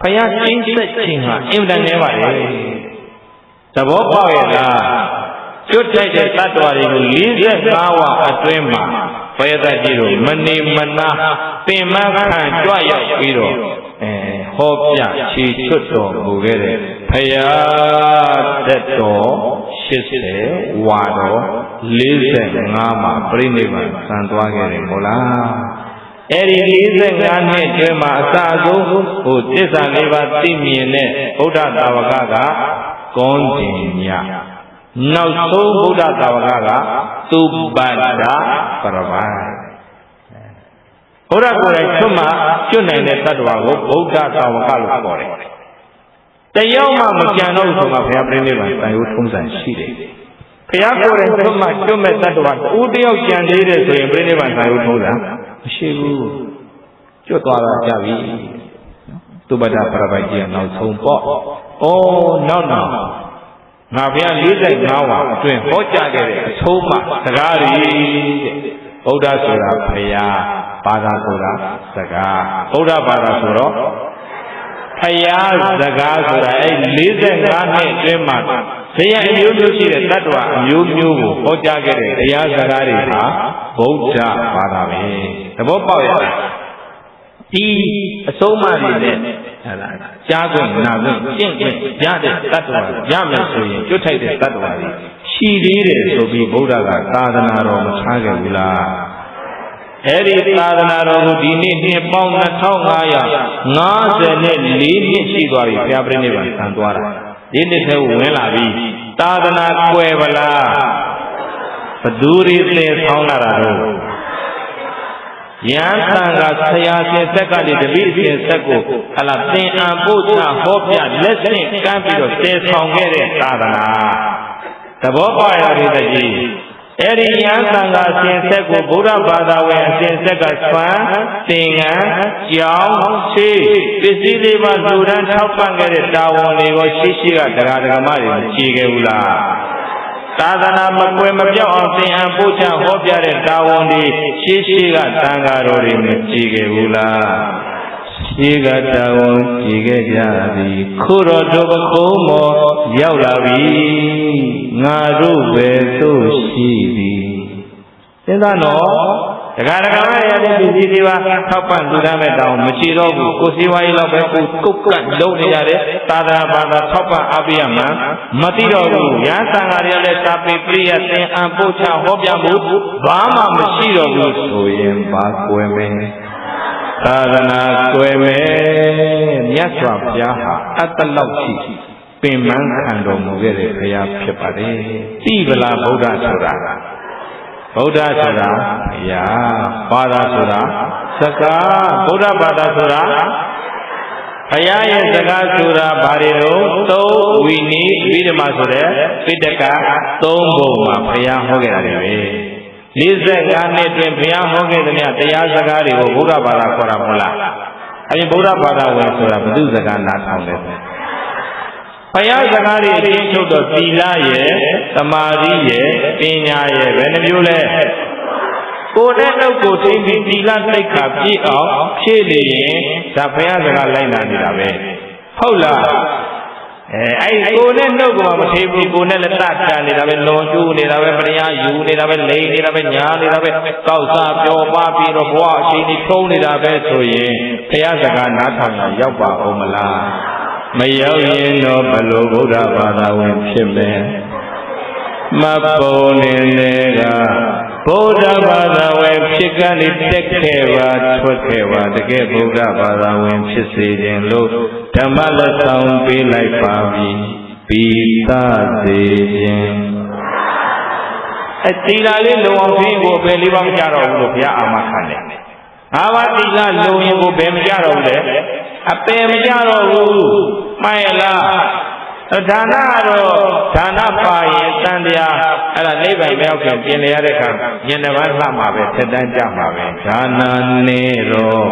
ဘုရားကျင့်သက်ခြင်းဟာအင်မတန်နည်းပါလေသဘောပေါက်ရဲ့လားကျွတ်ထိုက်တဲ့တတ္တဝါတွေကို45ဝအတွင်းမှာဘုရားတကြီးတို့မနေမနာပင်မခံကြွရောက်ပြီးတော့ဟောပြခြေချွတ်တော်မူခဲ့တဲ့ဘုရားတက်တော်80ဝါတော်45မှာပြိဋိဘံဆံသွားခဲ့တယ်မို့လားအဲ့ဒီ45နှစ်အတွင်းမှာအစအဆုံးဟိုသစ္စာ၄ပါးသိမြင်တဲ့ဗုဒ္ဓသာဝကကွန်တင်ညနောက်ဆုံးဗုဒ္ဓသာဝကသုပ္ပတ္တပရပိုင်ဘုရားကိုယ်တိုင်ချွတ်မှကျွတ်နိုင်တဲ့တ attva ကိုဗုဒ္ဓသာဝကလို့ခေါ်တယ်တယောက်မှမကြံတော့ဘူးဆိုမှဘုရားပြိဋိဘံတန်ရိုးထုံးစံရှိတယ်ဘုရားကိုယ်တိုင်ချွတ်မှကျွတ်မဲ့တ attva တူတယောက်ကြံသေးတယ်ဆိုရင်ပြိဋိဘံတန်ရိုးထုံးစံမရှိဘူးကျွတ်သွားတာကြပြီသုပ္ပတ္တပရပိုက်ကြီးကနောက်ဆုံးပေါ့နောက်ငါဘုရား45ဝါအတွင်းဟောကြားခဲ့တဲ့အဆုံးအမစကားတွေဗုဒ္ဓဆိုတာဘုရားဘာသာဆိုတာစကားဗုဒ္ဓဘာသာဆိုတော့ဘုရားစကားဆိုတာအဲ့45နှစ်အတွင်းမှာဇေယျအမျိုးမျိုးရှိတဲ့တ attva အမျိုးမျိုးကိုဟောကြားခဲ့တဲ့တရားစကားတွေဟာဗုဒ္ဓဘာသာပဲသဘောပေါက်ရလားဒီအဆုံးအမတွေနဲ့ကြားခွင့်နာခွင့်ကျင့်ခွင့်ရတဲ့တ attva ရမယ်ဆိုရင်ကျွတ်ထိုက်တဲ့တ attva တွေရှိသေးတယ်ဆိုပြီးဗုဒ္ဓကသာသနာတော်မထားခဲ့ဘူးလား အဲ့ဒီသာသနာတော်ကိုဒီနေ့နှစ်ပေါင်း2554နှစ်ရှိသွားပြီဘုရားပြိဋိဘံဆံသွားတာဒီနှစ်ထဲဝင်လာပြီသာသနာကွယ်ပလားဘသူတွေသိဆောင်းလာတာတော့ယန္တန်ကဆရာရှင်ဆက်ကလေတပည့်ရှင်ဆက်ကိုဟလာသင်အံပို့ချဟောပြလက်ဆင့်ကမ်းပြီးတော့တည်ဆောင်ခဲ့တဲ့သာသနာသဘောပေါက်ရပြီတကြီးအဲ့ဒီယန္တန်ကရှင်ဆက်ကိုဗုဒ္ဓဘာသာဝင်အရှင်ဆက်ကဆွမ်းသင်္ကန်းကြောင်းရှိပစ္စည်းလေးပါလူတန်းထောက်ပံ့ခဲ့တဲ့တာဝန်တွေကိုရှိကတရားဓမ္မတွေကြည်ခဲ့ဘူးလားသာသနာမကွယ်မပြောက်အောင်သင်အံပို့ချဟောပြတဲ့တာဝန်တွေရှိကသံဃာတော်တွေမကြည်ခဲ့ဘူးလားရှိကတာဝန်ကြည်ခဲ့ကြပြီခုတော့တို့ပကုံးမောရောက်လာပြီငါတို့ပဲသို့ရှိသည်စဉ်းစားနော်တရားဓမ္မရတဲ့ပြည်ကြီးတွေပါထောက်ပံ့လူသားမဲ့တောင်းမရှိတော့ဘူးကိုစီဝါရေးလောက်ပဲကိုကုတ်ကတ်လုံးနေကြတယ်သာသနာဘာသာထောက်ပံ့အပိယမှမသိတော့ဘူးညာသံဃာတွေလည်းစာပေပရိယသင်အံပို့ချဟောပြမှုဘာမှမရှိတော့ဘူးဆိုရင်ဘာကွယ်မယ်သာသနာကွယ်မယ်မြတ်စွာဘုရားဟာအတ္တလောက်ရှိပင်မခံတော်မူခဲ့တဲ့ဘုရားဖြစ်ပါတယ်သိဗလားဗုဒ္ဓဆိုတာဗုဒ္ဓဆိုတာဘုရားဘာသာဆိုတာစကားဗုဒ္ဓဘာသာဆိုတာဘုရားရဲ့စကားဆိုတာဘာတွေလို့သုံးဝိနည်းဝိဓမ္မာဆိုတဲ့ပိဋကသုံးပုံမှာဘုရားဟောခဲ့တာတွေပဲ45နှစ်တွင်ဘုရားဟောခဲ့တဲ့တရားစကားတွေကိုဗုဒ္ဓဘာသာခေါ်တာမဟုတ်လားအဲဒီဗုဒ္ဓဘာသာဝင်ဆိုတာဘုသူစကားနားထောင်တယ်ဘုရားစကားတွေအချင်းချုပ်တော့သီလရဲ့သမာဓိရဲ့ပညာရဲ့ဘယ်နှမျိုးလဲကိုယ်နဲ့နှုတ်ကိုထိမ့်ပြီးသီလသိက္ခာပြည့်အောင်ဖြည့်နေရင်ဒါဘုရားစကားလိုက်နာနေတာပဲဟုတ်လားအဲ့ကိုယ်နဲ့နှုတ်ကမထိဘူးကိုယ်နဲ့လက်တချနေတာပဲလွန်ကျူးနေတာပဲပရိယာယူနေတာပဲလိန်နေတာပဲညာနေတာပဲကောက်စားပျော်ပါပြီးတော့ဘဝအချိန်ကြီးထုံးနေတာပဲဆိုရင်ဘုရားစကားနားထောင်ရရောက်ပါဦးမလားမရောက်ရင်တော့ဘလို့ဗုဒ္ဓဘာသာဝင်ဖြစ်မယ်မပုံနေတဲ့ကဗုဒ္ဓဘာသာဝင်ဖြစ်ကနေတက်ခဲ့ပါထွက်ခဲ့ပါတကယ်ဗုဒ္ဓဘာသာဝင်ဖြစ်စေခြင်းလို့ဓမ္မလက်ဆောင်ပေးလိုက်ပါပြီပြီးသားစေခြင်းအတိလာလေးလုံအောင်သိကိုဘယ်လေးပါမကြတော့ဘူးလို့ဘုရားအာမခံတယ်ငါးပါးတိလာလုံရင်ကိုဘယ်မကြတော့ဘူးလေအပယ်မကြတော့ဘူးမှန်ရလားဒါနကတော့ဒါနပါရင်တန်တရားအဲ့ဒါနိဗ္ဗာန်ရောက်ခင်ပြင်လေရတဲ့အခါဉာဏ်တစ်ပါးလှမှာပဲထက်တန်းကြမှာပဲဒါနနေတော့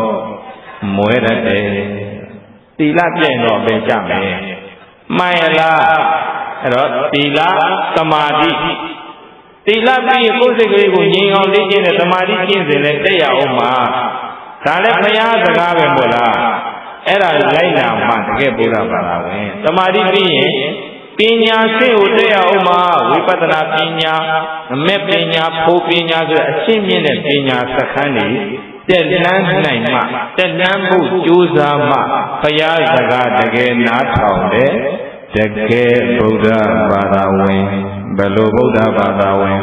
မွဲရတယ်သီလပြည့်တော့ပြင်ကြမယ်မှန်ရလားအဲ့တော့သီလသမာဓိသီလပြီးကိုယ်စိတ်ကလေးကိုငြိမ်အောင်လေ့ကျင့်တဲ့သမာဓိကျင့်စဉ်နဲ့တက်ရအောင်မှာဒါလည်းဘုရားစကားပဲမို့လားအဲ့ဒါလိုက်နာမှတကယ်ဗုဒ္ဓဘာသာဝင်သမာဓိပြီးရင်ပညာစိတ်ကိုတက်ရအောင်မှာဝိပဿနာပညာအမေပညာဖို့ပညာဆိုတဲ့အရှင်းမြင့်တဲ့ပညာစခန်းတွေတက်လန်းနိုင်မှတက်လန်းဖို့ကြိုးစားမှဘုရားစကားတကယ်နားထောင်တဲ့တကယ်ဗုဒ္ဓဘာသာဝင်ဘယ်လိုဗုဒ္ဓဘာသာဝင်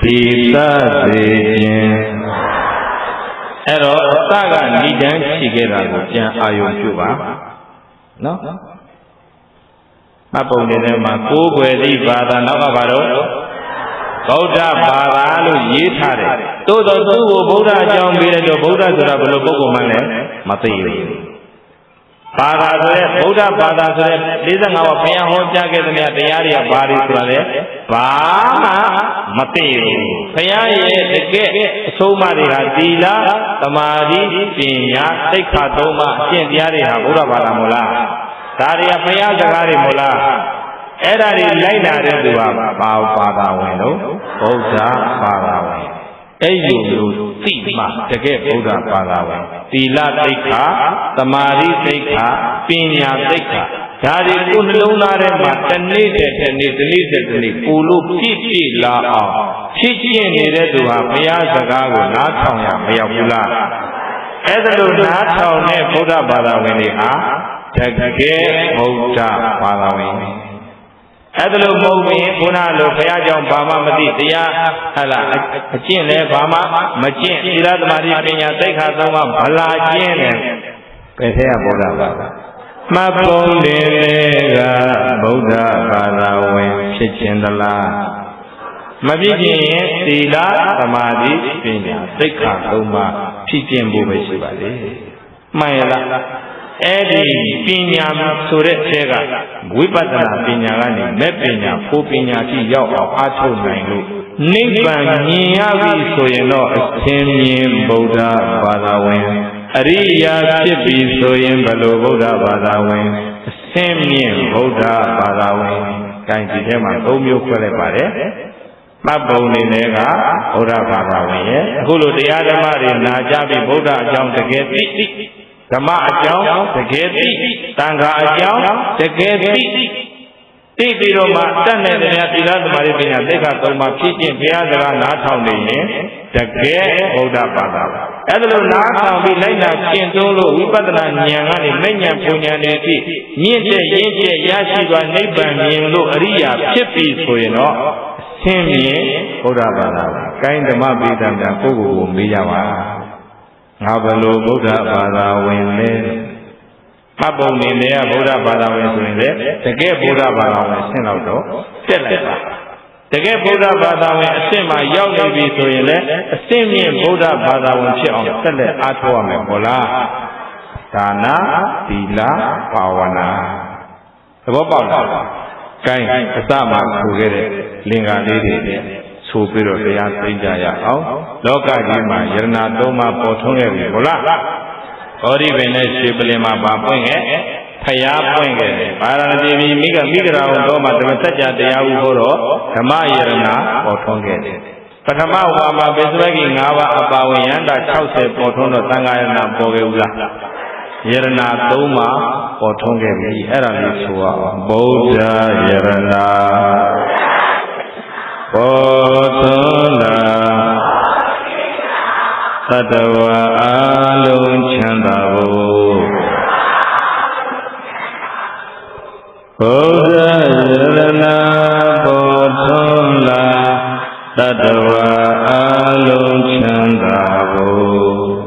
ဒီသစေခြင်းအဲ့တော့အစကဏိဒန်းရှိခဲ့တာကိုပြန်အာယုံပြုပါနော်အပုံတွေထဲမှာကိုးကွယ်သည့်ဘာသာနောက်ကဘာတော့ဗုဒ္ဓဘာသာလို့ရေးထားတယ်သို့သောသူ့ကိုဗုဒ္ဓအကြောင်းပေးတဲ့တော့ဗုဒ္ဓဆိုတာဘယ်လိုပုဂ္ဂိုလ်မှလည်းမသိဘူးဘာသာဆိုတဲ့ဗုဒ္ဓဘာသာဆိုတဲ့45ပါးဘုရားဟောကြားခဲ့တဲ့တရားတွေကဘာတွေဆိုတာလဲဘာမှမသိဘူးဘုရားရဲ့တကယ်အဆုံးအမတွေဟာသီလသမာဓိပညာသိက္ခာသုံးပါးအကျင့်တရားတွေဟာဗုဒ္ဓဘာသာမို့လားဒါတွေကဘုရားစကားတွေမို့လားအဲ့ဒါတွေလိုက်နာတဲ့သူဟာဘာဘာသာဝင်လို့ဗုဒ္ဓဘာသာဝင်အဲ့ဒီလိုသိမှတကယ်ဗုဒ္ဓဘာသာဝင်သီလသိက္ခာသမာဓိသိက္ခာပညာသိက္ခာဒါတွေကိုနှလုံးသားထဲမှာတစ်နေ့တည်းတစ်နေ့တစ်နေ့တည်းတစ်နေ့ပူလို့ပြည့်ပြည့်လာအောင်ဖြစ်ကျင့်နေတဲ့သူဟာဘုရားစကားကိုနားထောင်ရမရောက်ဘူးလားအဲ့ဒါလိုနားထောင်တဲ့ဗုဒ္ဓဘာသာဝင်တွေဟာတကယ်ဗုဒ္ဓဘာသာဝင် အဲ့ဒါလို့မဟုတ်ရင်ခုနလိုဘုရားကြောင့်ဘာမှမသိတရားဟဲ့လားအကျင့်လည်းဘာမှမကျင့်သီလသမာဓိပညာသိက္ခာသုံးပါးဗလာကျင့်တယ်ဘယ်ထဲကဗုဒ္ဓဘာသာမပုံတယ်ကဗုဒ္ဓဘာသာဝင်ဖြစ်ခြင်းသလားမဖြစ်ခြင်းရင်သီလသမာဓိပညာသိက္ခာသုံးပါးဖြစ်ခြင်းဖို့ပဲရှိပါလေမှန်ရလားအဲ့ဒီပညာဆိုတဲ့အဲကဝိပဿနာပညာကနေမဲ့ပညာဖိုးပညာတိရောက်အောင်အားထုတ်နိုင်လို့နိဗ္ဗာန်မြင်ရပြီဆိုရင်တော့အရှင်မြင်ဗုဒ္ဓဘာသာဝင်အရိယာဖြစ်ပြီဆိုရင်ဘယ်လိုဗုဒ္ဓဘာသာဝင်အရှင်မြင်ဗုဒ္ဓဘာသာဝင်ကိုင်းဒီထဲမှာ၃မျိုးခွဲလိုက်ပါတယ်မှတ်ပုံနေလည်းကဗုဒ္ဓဘာသာဝင်ရဲ့အခုလိုတရားဓမ္မတွေနာကြပြီးဗုဒ္ဓအကြောင်းတကယ်သိဓမ္မအကြောင်းတကယ်သိသံဃာအကြောင်းတကယ်သိပြီးတော့မှတတ်တဲ့တရားသီလသမာဓိပညာသိက္ခာသုံးပါးဖြစ်ခြင်းဘုရားစကားနားထောင်နေရင်တကယ်ဗုဒ္ဓဘာသာအဲ့ဒါလို့နားထောင်ပြီးလိုက်နာကျင့်သုံးလို့ဝိပဿနာဉာဏ်ကနေမဲ့ဉာဏ်ပူဉာဏ်တွေဖြစ်မြင့်တဲ့ရင်းကျက်ရရှိသွားနိဗ္ဗာန်မြင်လို့အရိယာဖြစ်ပြီဆိုရင်တော့ဆင်းမြင်ဗုဒ္ဓဘာသာကိုင်းဓမ္မပိဋကံကိုယ့်ကိုယ်ကိုမေးကြပါငါဘယ်လိုဗုဒ္ဓဘာသာဝင်လဲမှတ်ပုံနေလည်းဗုဒ္ဓဘာသာဝင်ဆိုရင်လည်းတကယ်ဗုဒ္ဓဘာသာဝင်ဆင့်တော့တက်လိုက်ပါတကယ်ဗုဒ္ဓဘာသာဝင်အဆင့်မှာရောက်နေပြီဆိုရင်လည်းအဆင့်မြင့်ဗုဒ္ဓဘာသာဝင်ဖြစ်အောင်ဆက်လက်အားထုတ်ရမယ်ဟုတ်လားဒါနသီလဘာဝနာသဘောပေါက်လားကိုင်းအစမှဆိုခဲ့တဲ့လင်္ကာလေးတွေဆိုပြီးတော့တရားသိကြရအောင်လောကကြီးမှာယရဏသုံးပါးပေါ်ထွန်းခဲ့ပြီဟုတ်လားဟောဒီပင်နဲ့ရွှေပလင်မှာပွင့်ခဲ့ဖျားပွင့်ခဲ့ပါရဏတိမိမိဂရာဝတော်မှာဓမ္မစကြာတရားဥဟောတော့ဓမ္မယရဏပေါ်ထွန်းခဲ့တယ်ပထမဝါမှာပိစဝကိ၅ပါးအပါဝင်ယန္တာ60ပေါ်ထွန်းတော့သံဃာယရဏပေါ်ခဲ့ဦးလားယရဏ၃ပါးပေါ်ထွန်းခဲ့ပြီအဲ့ဒါလေးဆိုအောင်ဗုဒ္ဓယရဏပေါ်ထွန်းလာသတ္တဝါအလုံးချမ်းသာဖို့ဘုရားယရဏပေါ်ထွန်းလာသတ္တဝါအလုံးချမ်းသာဖို့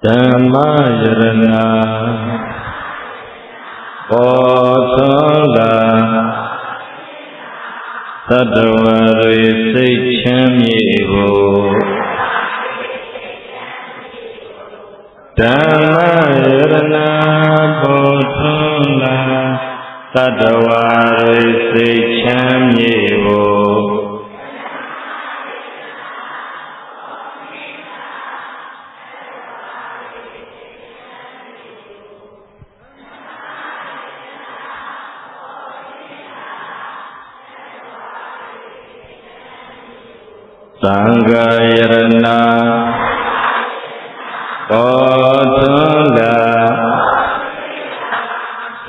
ဓမ္မယရဏပေါ်ထွန်းလာသတ္တဝါတွေစိတ်ချမ်းမြေဖို့ဓမ္မယရဏပေါ်ထွန်းလာသတ္တဝါတွေစိတ်ချမ်းမြေဖို့သံဃာယရဏပေါ်ထွန်းလာ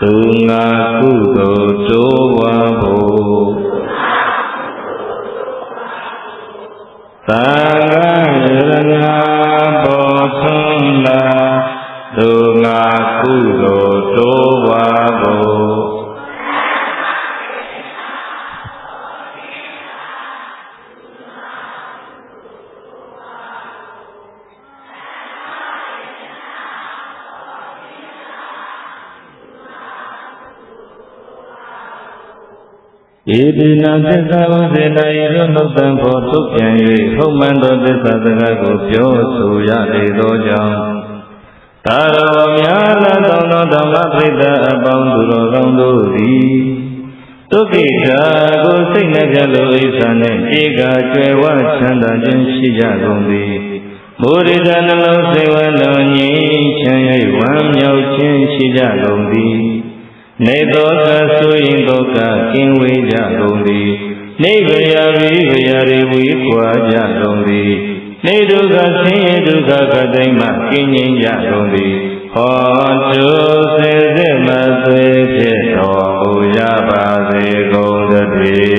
သူငါကုသိုလ်တိုးဝါဖို့သံဃာယရဏပေါ်ထွန်းလာသူငါကုသိုလ်တိုးဝါဖို့ဣတိနာသစ္စာဝစေနာယရုနှုတ်တံဖို့ထုတ်ပြန်၍ဟုတ်မှန်သောသစ္စာစကားကိုပြောဆိုရလေသောကြောင့်သာရောများလာသောဓမ္မပရိသတ်အပေါင်းသူတော်ကောင်းတို့သည်ဒုက္ခိတာကိုစိတ်နှပြလိုဣစ္ဆာနှင့်ဧကကျွယ်ဝချမ်းသာခြင်းရှိကြကုန်သည်မုရိဒနှလုံးစိတ်ဝမ်းလုံးငြိမ်းချမ်း၍ဝမ်းမြောက်ခြင်းရှိကြကုန်သည်နေသောကဆိုရင်သောကကင်းဝေးကြကုန်သည်နေဗရာဝိဗရာရေဝိခွာကြကုန်သည်နေဒုက္ခဆင်းရဲဒုက္ခကတိမှကင်းငြိမ်းကြကုန်သည်ဝ ဟောတုစေစစ်မသွေဖြစ်တော်မူရပါစေကုန်သတည်း